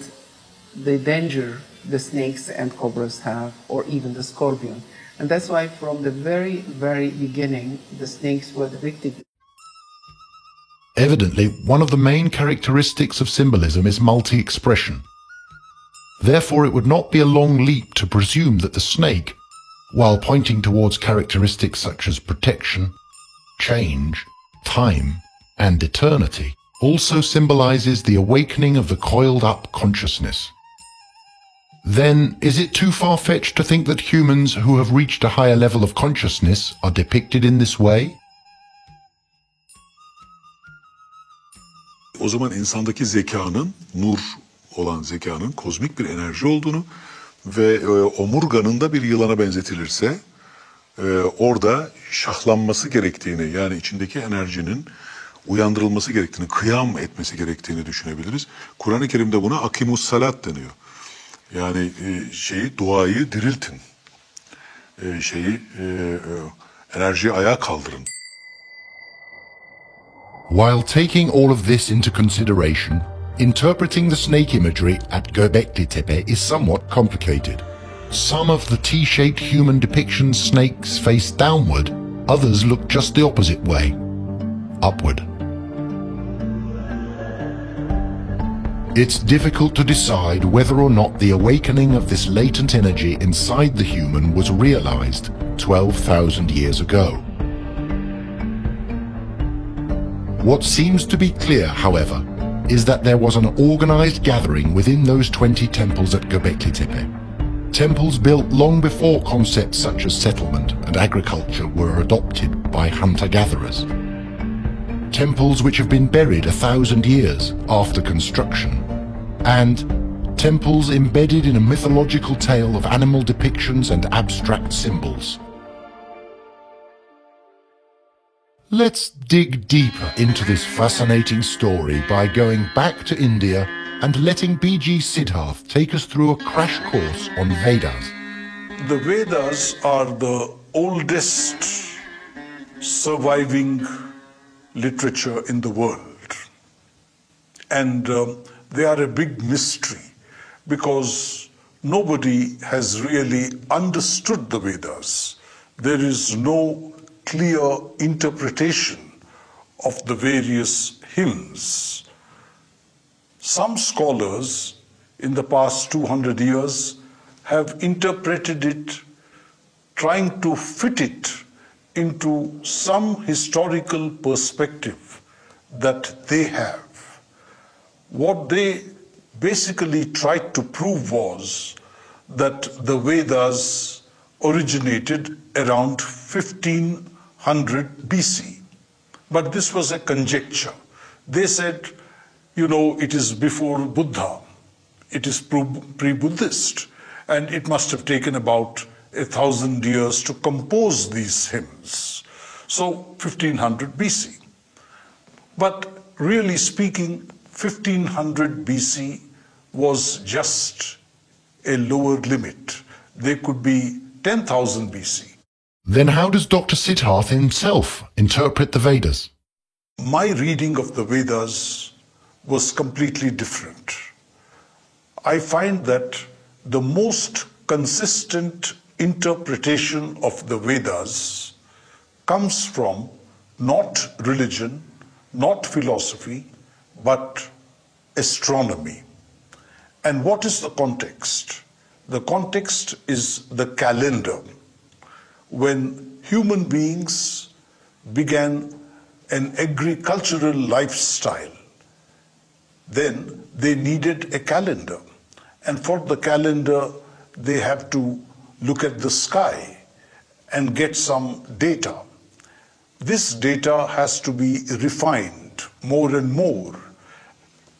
the danger the snakes and cobras have, or even the scorpion. And that's why from the very, very beginning, the snakes were depicted. Evidently, one of the main characteristics of symbolism is multi-expression. Therefore, it would not be a long leap to presume that the snake, while pointing towards characteristics such as protection, change, time, and eternity, also symbolizes the awakening of the coiled-up consciousness. Then, is it too far-fetched to think that humans who have reached a higher level of consciousness are depicted in this way? O zaman insandaki zekanın, nur olan zekanın kozmik bir enerji olduğunu ve omurganın da bir yılana benzetilirse orada şahlanması gerektiğini, yani içindeki enerjinin uyandırılması gerektiğini, kıyam etmesi gerektiğini düşünebiliriz. Kur'an-ı Kerim'de buna akimus salat deniyor. Yani duayı diriltin, enerjiyi ayağa kaldırın. While taking all of this into consideration, interpreting the snake imagery at Göbekli Tepe is somewhat complicated. Some of the T-shaped human depictions snakes face downward, others look just the opposite way, upward. It's difficult to decide whether or not the awakening of this latent energy inside the human was realized 12,000 years ago. What seems to be clear, however, is that there was an organized gathering within those 20 temples at Göbekli Tepe. Temples built long before concepts such as settlement and agriculture were adopted by hunter-gatherers. Temples which have been buried 1,000 years after construction, and temples embedded in a mythological tale of animal depictions and abstract symbols. Let's dig deeper into this fascinating story by going back to India and letting B.G. Siddharth take us through a crash course on Vedas. The Vedas are the oldest surviving literature in the world. And they are a big mystery because nobody has really understood the Vedas. There is no clear interpretation of the various hymns. Some scholars in the past 200 years have interpreted it, trying to fit it into some historical perspective that they have. What they basically tried to prove was that the Vedas originated around 1500 BC. But this was a conjecture. They said, you know, it is before Buddha, it is pre-Buddhist, And it must have taken about 1,000 years to compose these hymns. So 1500 BC. But really speaking, 1500 BC was just a lower limit. They could be 10,000 BC. Then how does Dr. Siddharth himself interpret the Vedas? My reading of the Vedas was completely different. I find that the most consistent interpretation of the Vedas comes from not religion, not philosophy, but astronomy. And what is the context? The context is the calendar. When human beings began an agricultural lifestyle, then they needed a calendar. And for the calendar, they have to look at the sky and get some data. This data has to be refined more and more.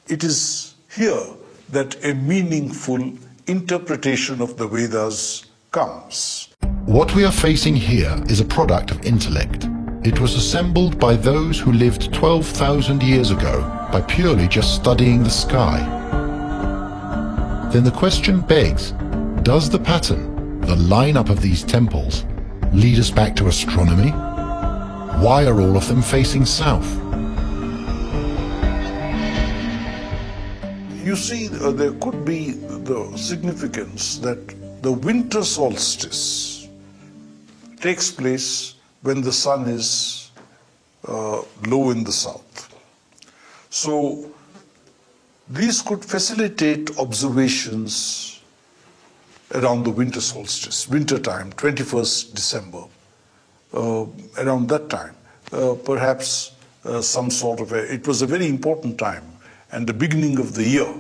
It is here that a meaningful interpretation of the Vedas comes. What we are facing here is a product of intellect. It was assembled by those who lived 12,000 years ago by purely just studying the sky. Then the question begs, does the pattern, the lineup of these temples, lead us back to astronomy? Why are all of them facing south? You see, there could be the significance that the winter solstice takes place when the sun is low in the south. So these could facilitate observations around the winter solstice, winter time, 21st December, around that time. Perhaps some sort of it was a very important time and the beginning of the year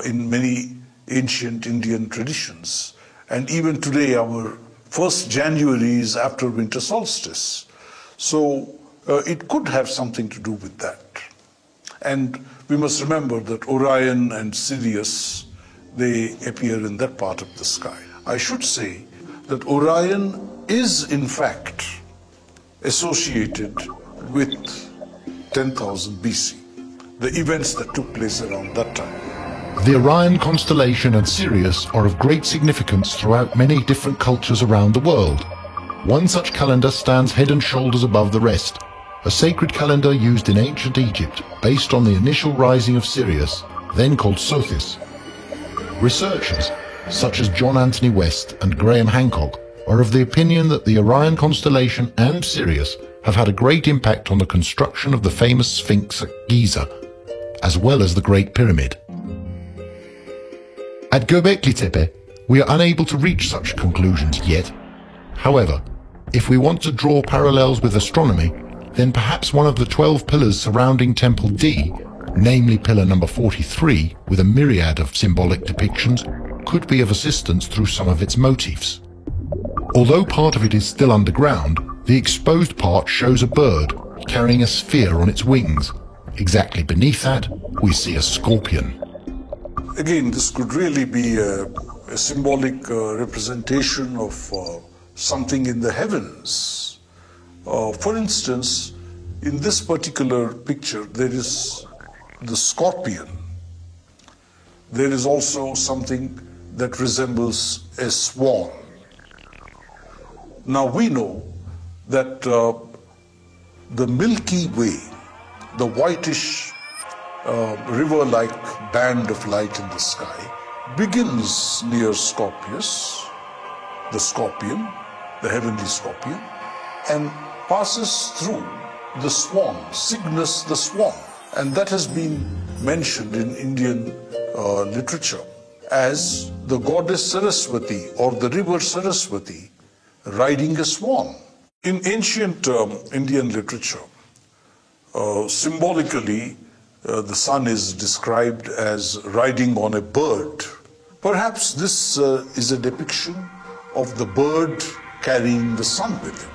in many ancient Indian traditions. And even today, our 1st January is after winter solstice. So it could have something to do with that. And we must remember that Orion and Sirius, they appear in that part of the sky. I should say that Orion is in fact associated with 10,000 BC, the events that took place around that time. The Orion constellation and Sirius are of great significance throughout many different cultures around the world. One such calendar stands head and shoulders above the rest, a sacred calendar used in ancient Egypt based on the initial rising of Sirius, then called Sothis. Researchers, such as John Anthony West and Graham Hancock, are of the opinion that the Orion constellation and Sirius have had a great impact on the construction of the famous Sphinx at Giza, as well as the Great Pyramid. At Göbekli Tepe, we are unable to reach such conclusions yet. However, if we want to draw parallels with astronomy, then perhaps one of the 12 pillars surrounding Temple D, namely pillar number 43, with a myriad of symbolic depictions, could be of assistance through some of its motifs. Although part of it is still underground, the exposed part shows a bird carrying a sphere on its wings. Exactly beneath that, we see a scorpion. Again, this could really be a symbolic representation of something in the heavens. For instance, in this particular picture, there is the scorpion. There is also something that resembles a swan. Now we know that the Milky Way, the whitish river-like band of light in the sky, begins near Scorpius, the scorpion, the heavenly scorpion, and passes through the swan, Cygnus the swan. And that has been mentioned in Indian literature as the goddess Saraswati or the river Saraswati riding a swan. In ancient Indian literature, symbolically, the sun is described as riding on a bird. Perhaps this is a depiction of the bird carrying the sun with it.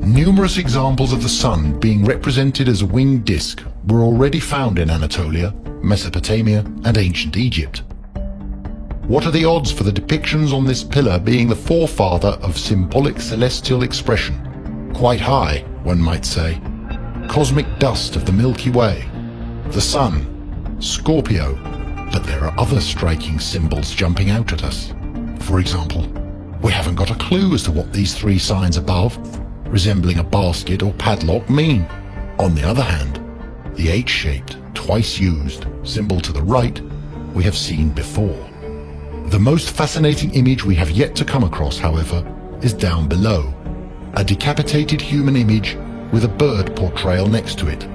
Numerous examples of the sun being represented as a winged disk were already found in Anatolia, Mesopotamia, and ancient Egypt. What are the odds for the depictions on this pillar being the forefather of symbolic celestial expression? Quite high, one might say. Cosmic dust of the Milky Way, the Sun, Scorpio, but there are other striking symbols jumping out at us. For example, we haven't got a clue as to what these three signs above, resembling a basket or padlock, mean. On the other hand, the H-shaped, twice used symbol to the right we have seen before. The most fascinating image we have yet to come across, however, is down below, a decapitated human image with a bird portrayal next to it.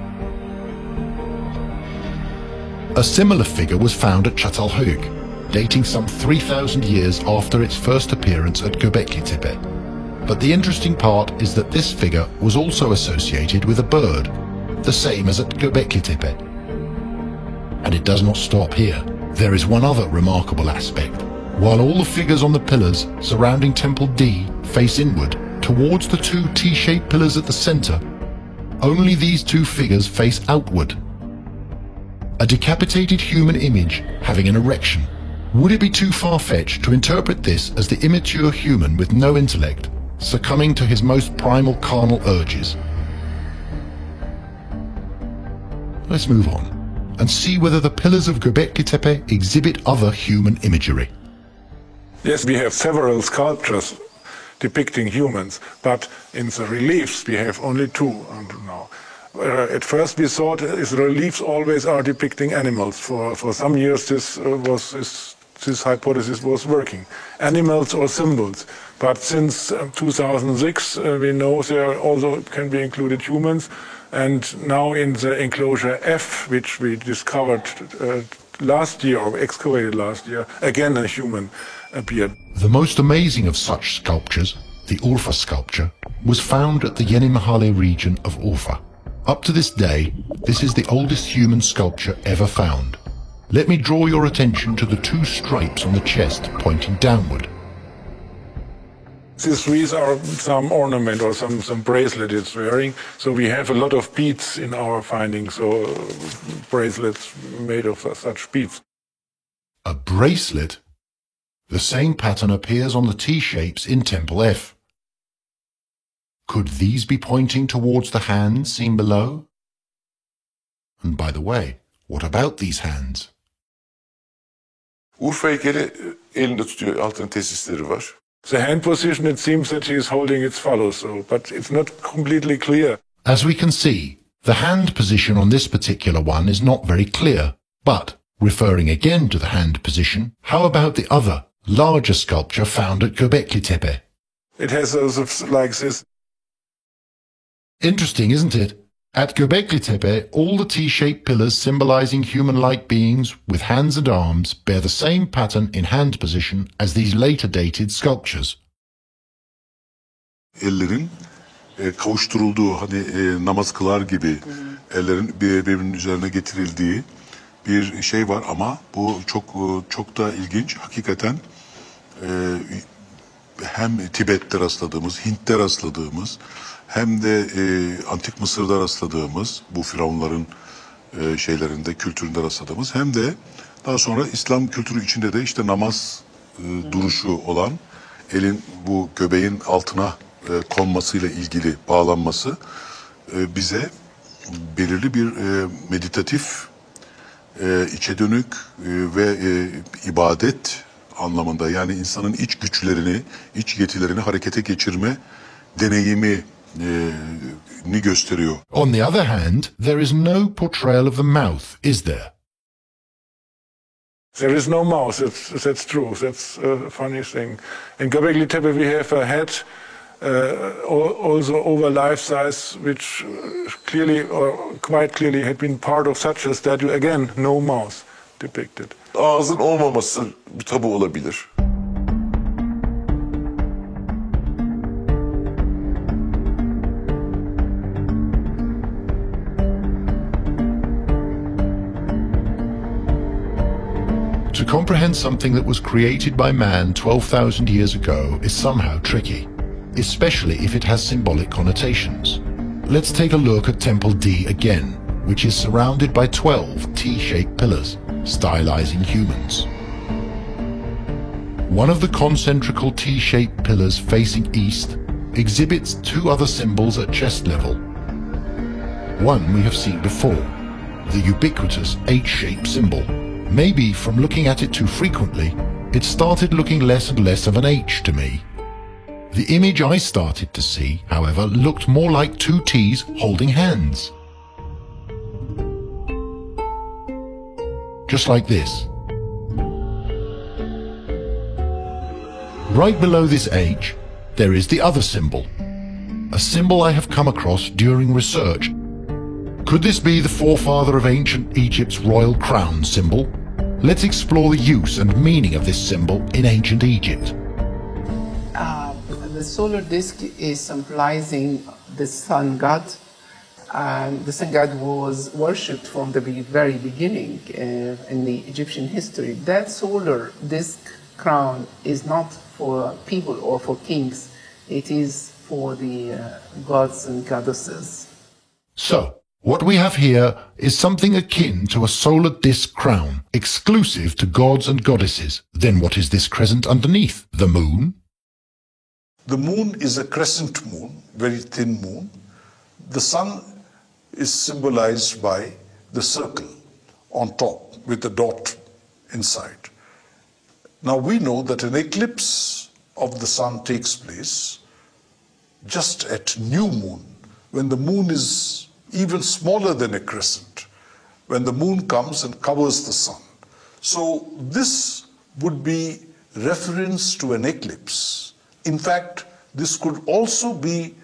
A similar figure was found at Çatalhöyük, dating some 3,000 years after its first appearance at Göbekli Tepe. But the interesting part is that this figure was also associated with a bird, the same as at Göbekli Tepe. And it does not stop here. There is one other remarkable aspect. While all the figures on the pillars surrounding Temple D face inward towards the two T-shaped pillars at the center, only these two figures face outward. A decapitated human image having an erection. Would it be too far-fetched to interpret this as the immature human with no intellect succumbing to his most primal carnal urges? Let's move on and see whether the pillars of Göbekli Tepe exhibit other human imagery. Yes, we have several sculptures depicting humans, but in the reliefs we have only two until now. At first we thought the reliefs always are depicting animals. For some years this hypothesis was working. Animals or symbols. But since 2006 we know there also can be included humans. And now in the enclosure F, which we discovered last year, or excavated last year, again a human appeared. The most amazing of such sculptures, the Urfa sculpture, was found at the Yenimahale region of Urfa. Up to this day, this is the oldest human sculpture ever found. Let me draw your attention to the two stripes on the chest pointing downward. These are some ornament or some bracelet it's wearing. So we have a lot of beads in our findings, so bracelets made of such beads. A bracelet? The same pattern appears on the T-shapes in Temple F. Could these be pointing towards the hands seen below? And by the way, what about these hands? Urfa heykeli elinde tutuyor, altın tesisleri var. The hand position, it seems that he is holding its follows, but it's not completely clear. As we can see, the hand position on this particular one is not very clear. But, referring again to the hand position, how about the other, larger sculpture found at Göbekli Tepe? It has those like this. Interesting, isn't it? At Göbekli Tepe, all the T-shaped pillars symbolizing human-like beings with hands and arms bear the same pattern in hand position as these later dated sculptures. Ellerin kavuşturulduğu, hani namaz kılar gibi ellerin birbirinin üzerine getirildiği bir şey var ama bu çok da ilginç. Hakikaten hem Tibet'te rastladığımız, Hint'te rastladığımız, hem de Antik Mısır'da rastladığımız, bu firavunların şeylerinde, kültüründe rastladığımız, hem de daha sonra İslam kültürü içinde de işte namaz duruşu olan, elin bu göbeğin altına konmasıyla ilgili bağlanması bize belirli bir meditatif, içe dönük ve ibadet anlamında, yani insanın iç güçlerini, iç yetilerini harekete geçirme deneyimi ni gösteriyor. On the other hand, there is no portrayal of the mouth, is there? There is no mouth, that's true, that's a funny thing. In Göbekli Tepe we have a head also over life size, which clearly or quite clearly had been part of such a statue. Again, no mouth depicted. Ağzın olmaması bir tabu olabilir. To comprehend something that was created by man 12,000 years ago is somehow tricky, especially if it has symbolic connotations. Let's take a look at Temple D again. which is surrounded by 12 T-shaped pillars, stylizing humans. One of the concentrical T-shaped pillars facing east exhibits two other symbols at chest level. One we have seen before, the ubiquitous H-shaped symbol. Maybe from looking at it too frequently, it started looking less and less of an H to me. The image I started to see, however, looked more like two T's holding hands. Just like this. Right below this H, there is the other symbol, a symbol I have come across during research. Could this be the forefather of ancient Egypt's royal crown symbol? Let's explore the use and meaning of this symbol in ancient Egypt. The solar disk is symbolizing the sun god. The sun god was worshipped from the very beginning in the Egyptian history. That solar disk crown is not for people or for kings. It is for the gods and goddesses. So, what we have here is something akin to a solar disk crown, exclusive to gods and goddesses. Then what is this crescent underneath? The moon? The moon is a crescent moon, very thin moon. The sun is symbolized by the circle on top with a dot inside. Now we know that an eclipse of the sun takes place just at new moon, when the moon is even smaller than a crescent, when the moon comes and covers the sun. So this would be reference to an eclipse. In fact, this could also be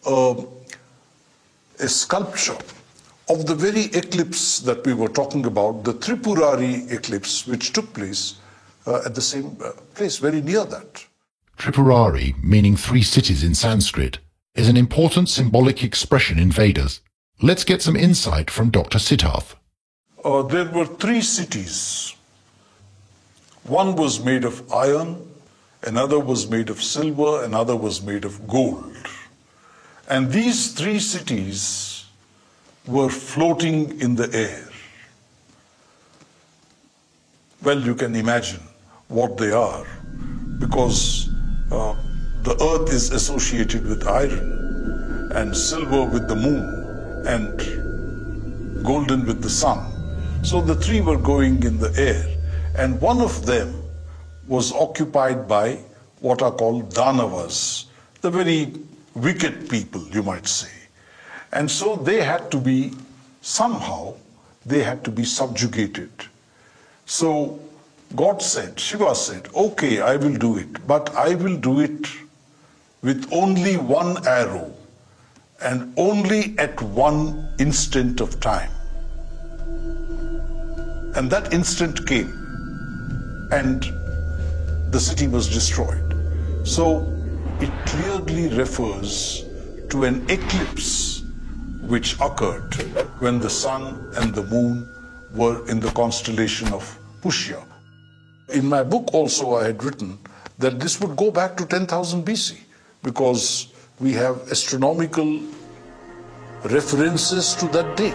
a sculpture of the very eclipse that we were talking about, the Tripurari eclipse, which took place at the same place, very near that. Tripurari, meaning three cities in Sanskrit, is an important symbolic expression in Vedas. Let's get some insight from Dr. Siddharth. There were three cities. One was made of iron, another was made of silver, another was made of gold. And these three cities were floating in the air. Well, you can imagine what they are, because the earth is associated with iron, and silver with the moon, and golden with the sun. So the three were going in the air, and one of them was occupied by what are called Danavas, the very wicked people, you might say. And so they had to be, somehow, they had to be subjugated. So God said, Shiva said, okay, I will do it, but I will do it with only one arrow and only at one instant of time. And that instant came, and the city was destroyed. So it clearly refers to an eclipse which occurred when the sun and the moon were in the constellation of Pushya. In my book also I had written that this would go back to 10,000 BC because we have astronomical references to that date.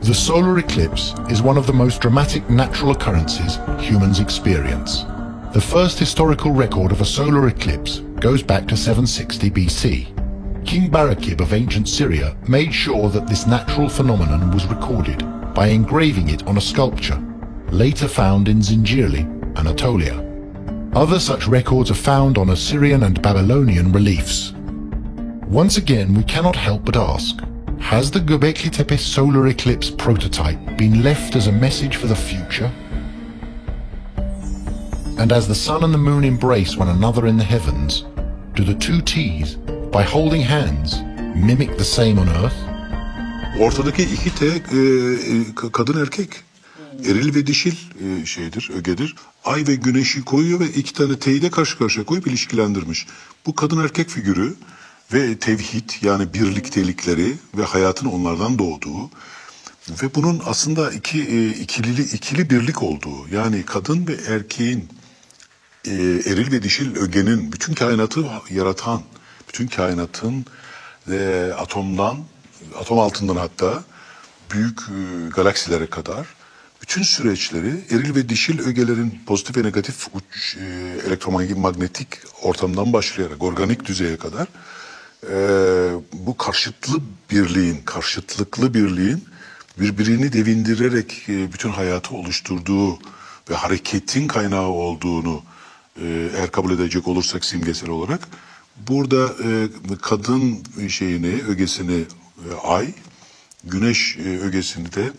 The solar eclipse is one of the most dramatic natural occurrences humans experience. The first historical record of a solar eclipse goes back to 760 BC. King Barakib of ancient Syria made sure that this natural phenomenon was recorded by engraving it on a sculpture, later found in Zincirli, Anatolia. Other such records are found on Assyrian and Babylonian reliefs. Once again, we cannot help but ask, has the Göbekli Tepe solar eclipse prototype been left as a message for the future? And as the sun and the moon embrace one another in the heavens, do the two T's, by holding hands, mimic the same on earth? Ortadaki iki T kadın erkek. Eril ve dişil şeydir, ögedir. Ay ve güneşi koyuyor ve iki tane T'yi de karşı karşıya koyup ilişkilendirmiş. Bu kadın erkek figürü ve tevhid, yani birliktelikleri ve hayatın onlardan doğduğu ve bunun aslında ikili birlik olduğu, yani kadın ve erkeğin eril ve dişil ögenin bütün kainatı yaratan, bütün kainatın atom altından hatta büyük galaksilere kadar bütün süreçleri eril ve dişil ögelerin pozitif ve negatif elektromanyetik ortamdan başlayarak organik düzeye kadar bu karşıtlıklı birliğin birbirini devindirerek bütün hayatı oluşturduğu ve hareketin kaynağı olduğunu eğer kabul edecek olursak simgesel olarak burada kadın ögesini ay, güneş ögesini de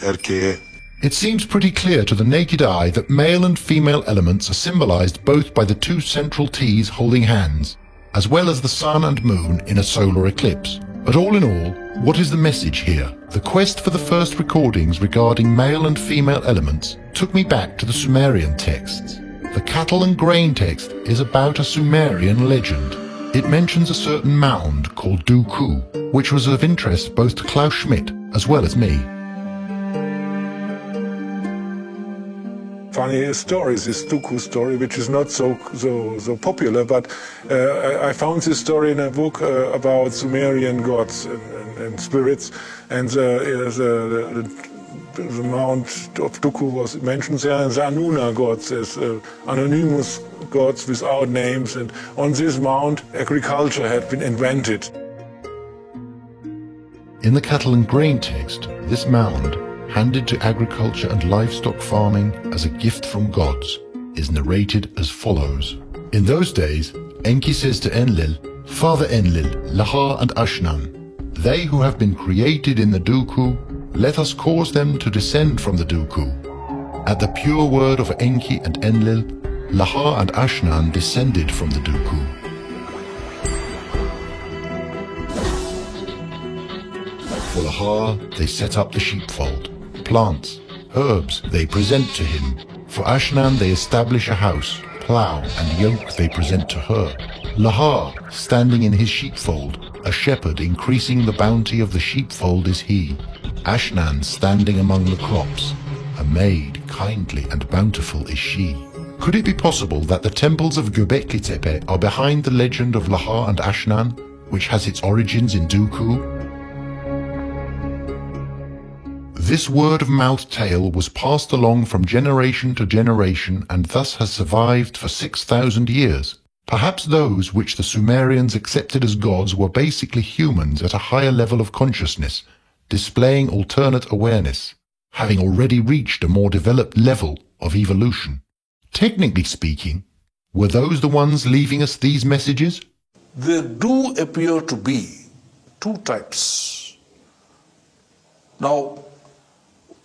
erkeğe. It seems pretty clear to the naked eye that male and female elements are symbolized both by the two central T's holding hands, as well as the sun and moon in a solar eclipse. But all in all, what is the message here? The quest for the first recordings regarding male and female elements took me back to the Sumerian texts. The cattle and grain text is about a Sumerian legend. It mentions a certain mound called Duku, which was of interest both to Klaus Schmidt as well as me. Funny story, this Duku story, which is not so popular, but I found this story in a book about Sumerian gods and spirits, and the mount of Duku was mentioned there, and the Anuna gods as anonymous gods without names, and on this mount agriculture had been invented. In the cattle and grain text, this mound, handed to agriculture and livestock farming as a gift from gods, is narrated as follows. In those days, Enki says to Enlil, Father Enlil, Laha and Ashnan, they who have been created in the Duku, let us cause them to descend from the Duku. At the pure word of Enki and Enlil, Laha and Ashnan descended from the Duku. For Laha, they set up the sheepfold. Plants, herbs they present to him. For Ashnan they establish a house, plough and yoke they present to her. Laha, standing in his sheepfold, a shepherd increasing the bounty of the sheepfold is he. Ashnan standing among the crops, a maid kindly and bountiful is she. Could it be possible that the temples of Göbekli Tepe are behind the legend of Laha and Ashnan, which has its origins in Duku? This word-of-mouth tale was passed along from generation to generation and thus has survived for 6,000 years. Perhaps those which the Sumerians accepted as gods were basically humans at a higher level of consciousness, displaying alternate awareness, having already reached a more developed level of evolution. Technically speaking, were those the ones leaving us these messages? There do appear to be two types. Now,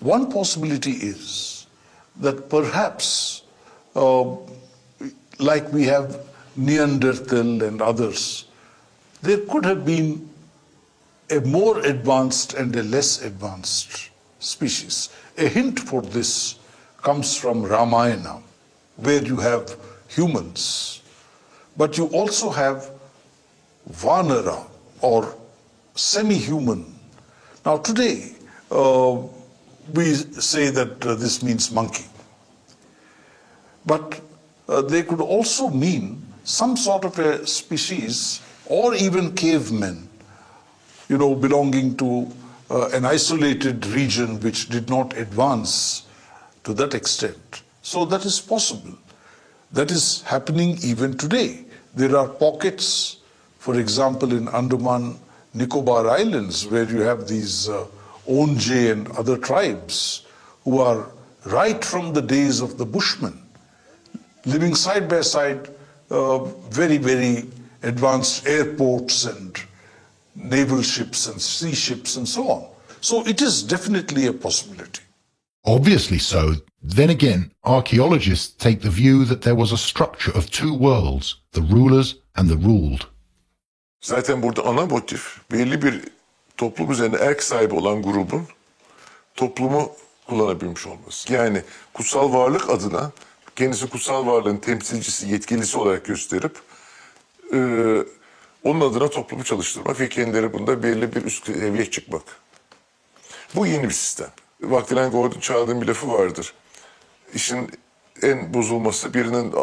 one possibility is that perhaps, like we have Neanderthal and others, there could have been a more advanced and a less advanced species. A hint for this comes from Ramayana, where you have humans, but you also have Vanara or semi-human. Now today, we say that this means monkey. But they could also mean some sort of a species or even cavemen, belonging to an isolated region which did not advance to that extent. So that is possible. That is happening even today. There are pockets, for example, in Andaman Nicobar Islands, where you have these Onje and other tribes who are right from the days of the Bushmen, living side by side, very, very advanced airports and naval ships and sea ships and so on. So it is definitely a possibility. Obviously so. Then again, archaeologists take the view that there was a structure of two worlds, the rulers and the ruled. Zaten burada ana motif belli bir toplum üzerinde erk sahibi olan grubun toplumu kullanabilmiş olması. Yani kutsal varlık adına kendisi kutsal varlığın temsilcisi, yetkilisi olarak gösterip onun adına toplumu çalıştırmak ve kendileri bunda belli bir üst seviyeye çıkmak. Bu yeni bir sistem. Vaktilen Gordon Child'ın bir lafı vardır. İşin en bozulması birinin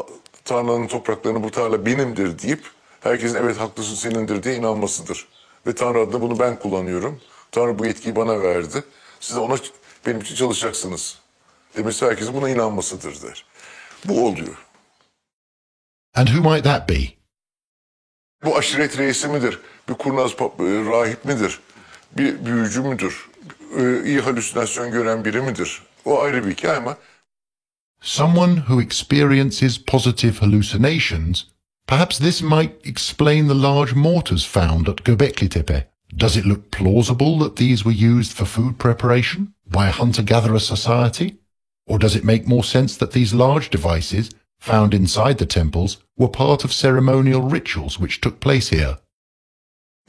tarlanın topraklarını bu tarla benimdir deyip herkesin evet haklısın senindir diye inanmasıdır. Ve Tanrı adına bunu ben kullanıyorum. Tanrı bu yetkiyi bana verdi. Siz de ona benim için çalışacaksınız demesi herkesin buna inanmasıdır der. Bu oluyor. And who might that be? Bu aşiret reisi midir? Bir kurnaz rahip midir? Bir büyücü müdür? İyi halüsinasyon gören biri midir? O ayrı bir hikaye ama Someone who experiences positive hallucinations. Perhaps this might explain the large mortars found at Göbeklitepe. Does it look plausible that these were used for food preparation by a hunter-gatherer society? Or does it make more sense that these large devices, found inside the temples, were part of ceremonial rituals which took place here?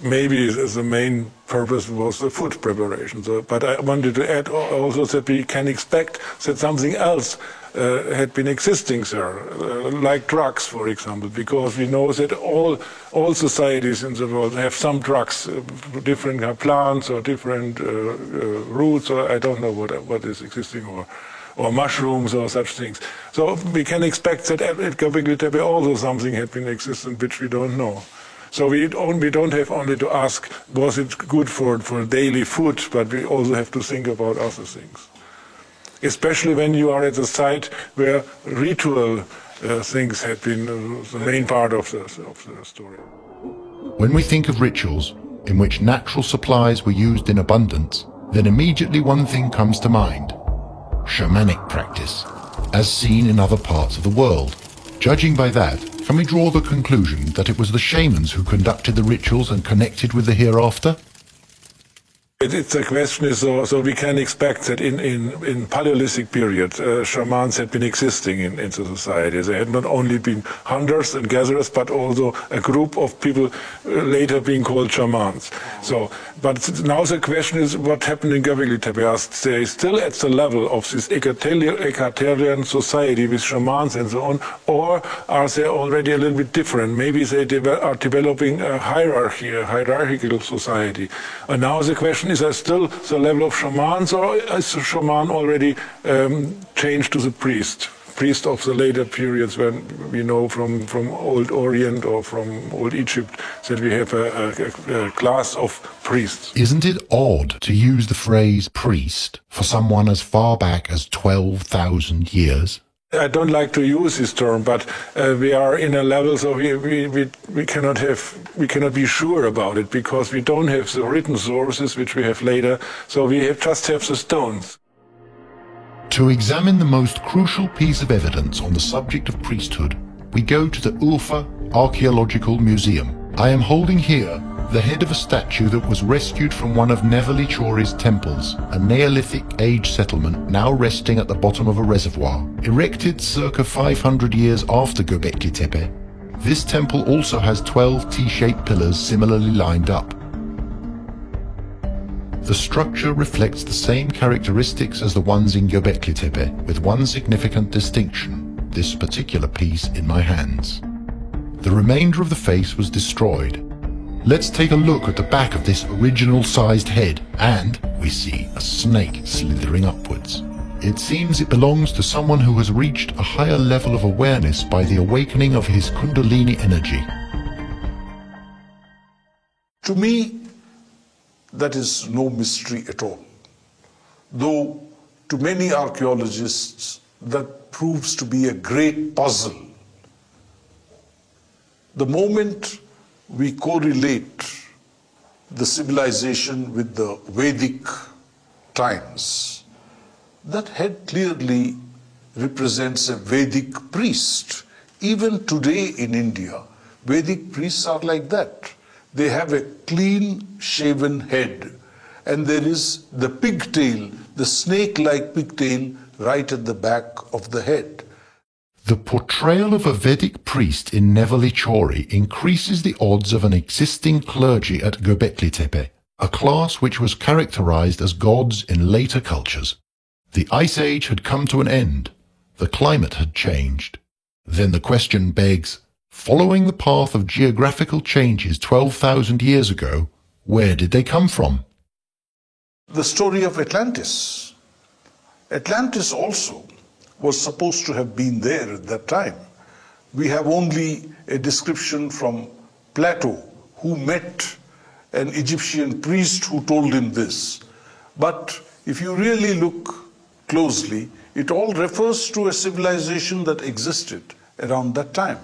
Maybe the main purpose was the food preparation. But I wanted to add also that we can expect that something else had been existing there, like drugs, for example, because we know that all societies in the world have some drugs, different plants or different roots, or I don't know what is existing, or mushrooms or such things. So we can expect that at Göbekli Tepe also something had been existent which we don't know. So we don't have only to ask, was it good for daily food, but we also have to think about other things. Especially when you are at the site where ritual things had been the main part of the story. When we think of rituals in which natural supplies were used in abundance, then immediately one thing comes to mind: shamanic practice, as seen in other parts of the world. Judging by that, can we draw the conclusion that it was the shamans who conducted the rituals and connected with the hereafter? It's a question, so we can expect that in Paleolithic period, shamans had been existing in the society. They had not only been hunters and gatherers, but also a group of people later being called shamans. So, but now the question is, what happened in Göbekli Tepe? Are they still at the level of this egalitarian society with shamans and so on, or are they already a little bit different? Maybe they are developing a hierarchy, a hierarchical society. And now the question is there still the level of shamans, or is the shaman already changed to the priest of the later periods, when we know from Old Orient or from Old Egypt that we have a class of priests? Isn't it odd to use the phrase priest for someone as far back as 12,000 years? I don't like to use this term, but we are in a level, so we cannot be sure about it, because we don't have the written sources which we have later, so we just have the stones. To examine the most crucial piece of evidence on the subject of priesthood, we go to the Urfa Archaeological Museum. I am holding here the head of a statue that was rescued from one of Nevallichori's temples, a Neolithic age settlement now resting at the bottom of a reservoir. Erected circa 500 years after Göbekli Tepe, this temple also has 12 T-shaped pillars similarly lined up. The structure reflects the same characteristics as the ones in Göbekli Tepe, with one significant distinction: this particular piece in my hands. The remainder of the face was destroyed. Let's take a look at the back of this original-sized head, and we see a snake slithering upwards. It seems it belongs to someone who has reached a higher level of awareness by the awakening of his Kundalini energy. To me, that is no mystery at all. Though to many archaeologists that proves to be a great puzzle. The moment we correlate the civilization with the Vedic times, that head clearly represents a Vedic priest. Even today in India, Vedic priests are like that. They have a clean shaven head, and there is the pigtail, the snake-like pigtail right at the back of the head. The portrayal of a Vedic priest in Nevallichori increases the odds of an existing clergy at Göbekli Tepe, a class which was characterized as gods in later cultures. The Ice Age had come to an end. The climate had changed. Then the question begs, following the path of geographical changes 12,000 years ago, where did they come from? The story of Atlantis. Atlantis also was supposed to have been there at that time. We have only a description from Plato, who met an Egyptian priest who told him this. But if you really look closely, it all refers to a civilization that existed around that time.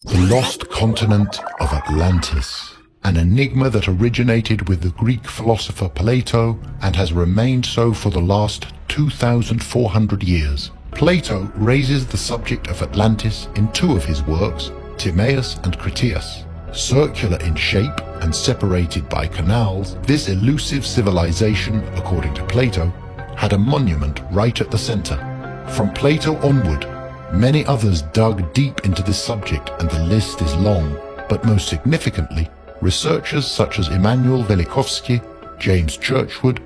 The lost continent of Atlantis, an enigma that originated with the Greek philosopher Plato and has remained so for the last 2,400 years. Plato raises the subject of Atlantis in two of his works, Timaeus and Critias. Circular in shape and separated by canals, this elusive civilization, according to Plato, had a monument right at the center. From Plato onward, many others dug deep into this subject, and the list is long, but most significantly, researchers such as Immanuel Velikovsky, James Churchward,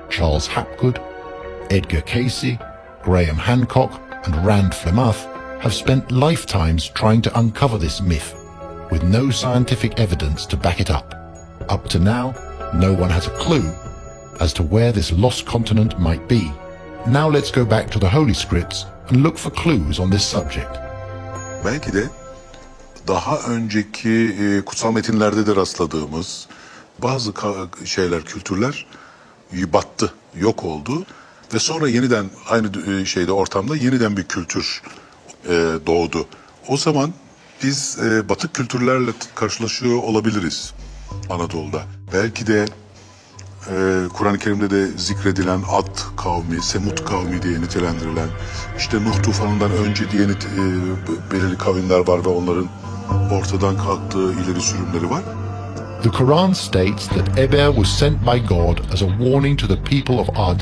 Charles Hapgood, Edgar Cayce, Graham Hancock, and Rand Flemath have spent lifetimes trying to uncover this myth, with no scientific evidence to back it up. Up to now, no one has a clue as to where this lost continent might be. Now let's go back to the Holy Scripts and look for clues on this subject. Belki de daha önceki kutsal metinlerde de rastladığımız bazı kültürler battı, yok oldu ve sonra yeniden aynı ortamda yeniden bir kültür doğdu. O zaman biz batık kültürlerle karşılaşıyor olabiliriz Anadolu'da. Belki de Kur'an-ı Kerim'de de zikredilen Ad kavmi, Semud kavmi diye nitelendirilen, işte Nuh tufanından önce diye belirli kavimler var ve onların ortadan kalktığı ileri sürümleri var. The Quran states that Eber was sent by God as a warning to the people of Ad,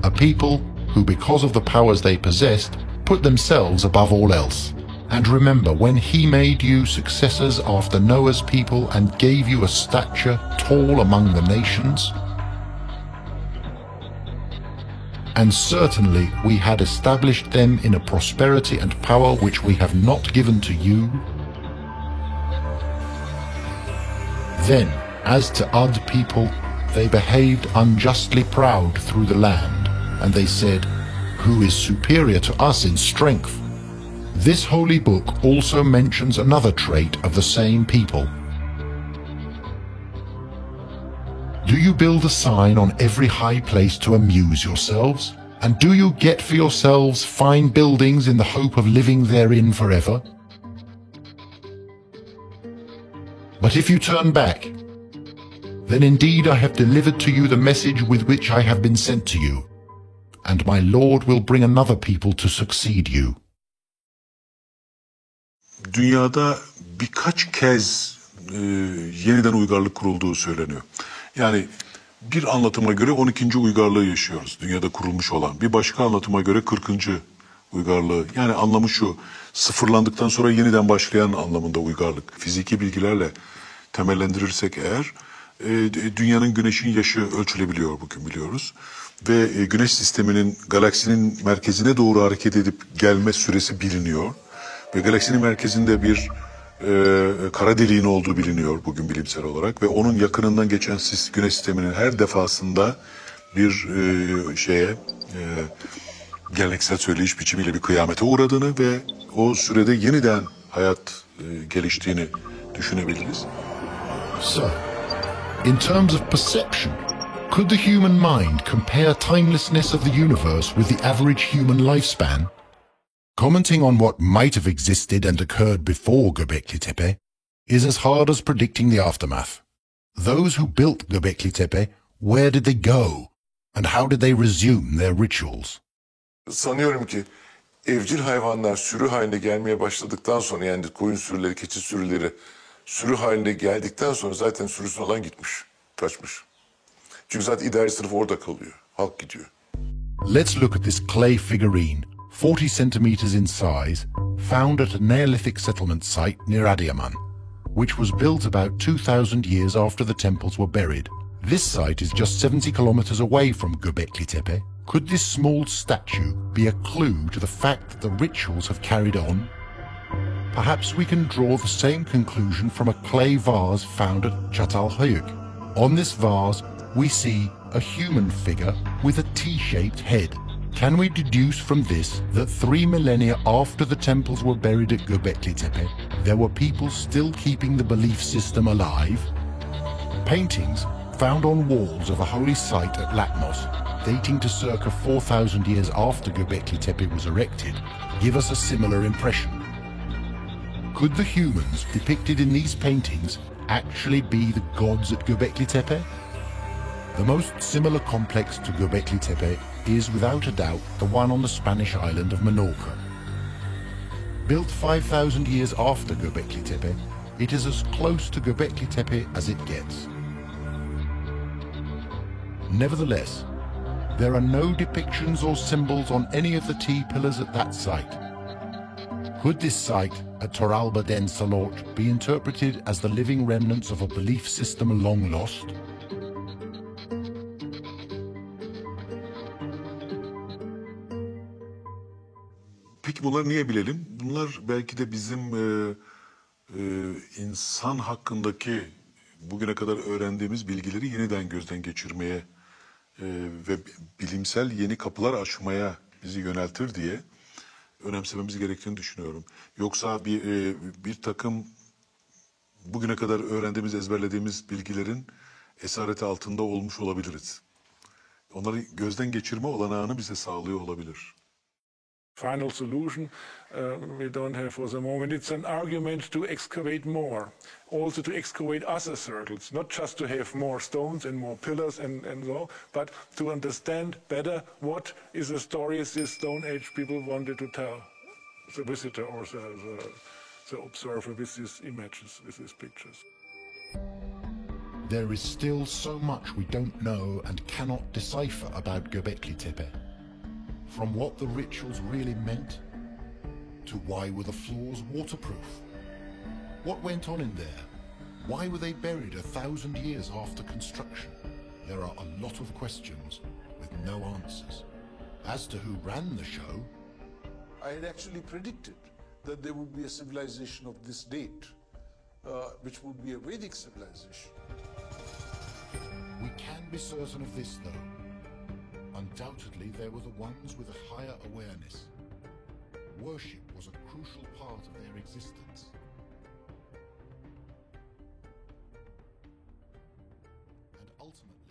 a people who, because of the powers they possessed, put themselves above all else. And remember, when he made you successors after Noah's people and gave you a stature tall among the nations, and certainly we had established them in a prosperity and power which we have not given to you. Then, as to Ad people, they behaved unjustly proud through the land, and they said, "Who is superior to us in strength?" This holy book also mentions another trait of the same people. Do you build a sign on every high place to amuse yourselves? And do you get for yourselves fine buildings in the hope of living therein forever? But if you turn back, then indeed I have delivered to you the message with which I have been sent to you, and my Lord will bring another people to succeed you. Dünyada birkaç kez yeniden uygarlık kurulduğu söyleniyor. Yani bir anlatıma göre 12. uygarlığı yaşıyoruz. Dünyada kurulmuş olan. Bir başka anlatıma göre 40. uygarlığı. Yani anlamı şu, sıfırlandıktan sonra yeniden başlayan anlamında uygarlık. Fiziki bilgilerle temellendirirsek eğer, dünyanın güneşin yaşı ölçülebiliyor bugün biliyoruz. Ve güneş sisteminin galaksinin merkezine doğru hareket edip gelme süresi biliniyor. Ve galaksinin merkezinde bir kara deliğin olduğu biliniyor bugün bilimsel olarak. Ve onun yakınından geçen güneş sisteminin her defasında bir geleneksel söyleyiş biçimiyle bir kıyamete uğradığını ve o sürede yeniden hayat geliştiğini düşünebiliriz. So, in terms of perception, could the human mind compare timelessness of the universe with the average human lifespan? Commenting on what might have existed and occurred before Göbekli Tepe is as hard as predicting the aftermath. Those who built Göbekli Tepe, where did they go? And how did they resume their rituals? Sanıyorum ki evcil hayvanlar sürü haline gelmeye başladıktan sonra, yani koyun sürüleri, keçi sürüleri sürü haline geldikten sonra zaten sürüsü olan gitmiş, kaçmış. Çünkü zaten idari sınıf orada kalıyor, halk gidiyor. Let's look at this clay figurine, 40 centimeters in size, found at a Neolithic settlement site near Adıyaman, which was built about 2,000 years after the temples were buried. This site is just 70 kilometers away from Göbekli Tepe. Could this small statue be a clue to the fact that the rituals have carried on? Perhaps we can draw the same conclusion from a clay vase found at Çatalhöyük. On this vase, we see a human figure with a T-shaped head. Can we deduce from this that 3 millennia after the temples were buried at Göbekli Tepe, there were people still keeping the belief system alive? Paintings found on walls of a holy site at Latmos, dating to circa 4,000 years after Göbekli Tepe was erected, give us a similar impression. Could the humans depicted in these paintings actually be the gods at Göbekli Tepe? The most similar complex to Göbekli Tepe is without a doubt the one on the Spanish island of Minorca. Built 5,000 years after Göbekli Tepe, it is as close to Göbekli Tepe as it gets. Nevertheless, there are no depictions or symbols on any of the T-pillars at that site. Could this site at Toralba den Salort be interpreted as the living remnants of a belief system long lost? Peki bunları niye bilelim? Bunlar belki de bizim insan hakkındaki bugüne kadar öğrendiğimiz bilgileri yeniden gözden geçirmeye ve bilimsel yeni kapılar açmaya bizi yöneltir diye önemsememiz gerektiğini düşünüyorum. Yoksa bir takım bugüne kadar öğrendiğimiz, ezberlediğimiz bilgilerin esareti altında olmuş olabiliriz. Onları gözden geçirme olanağını bize sağlıyor olabilir. Final solution we don't have for the moment. It's an argument to excavate more, also to excavate other circles, not just to have more stones and more pillars and so, but to understand better what is the story these Stone Age people wanted to tell the visitor or the observer with these images, with these pictures. There is still so much we don't know and cannot decipher about Göbekli Tepe. From what the rituals really meant, to why were the floors waterproof? What went on in there? Why were they buried 1,000 years after construction? There are a lot of questions with no answers. As to who ran the show, I had actually predicted that there would be a civilization of this date, which would be a Vedic civilization. We can be certain of this though. Undoubtedly, they were the ones with a higher awareness. Worship was a crucial part of their existence. And ultimately,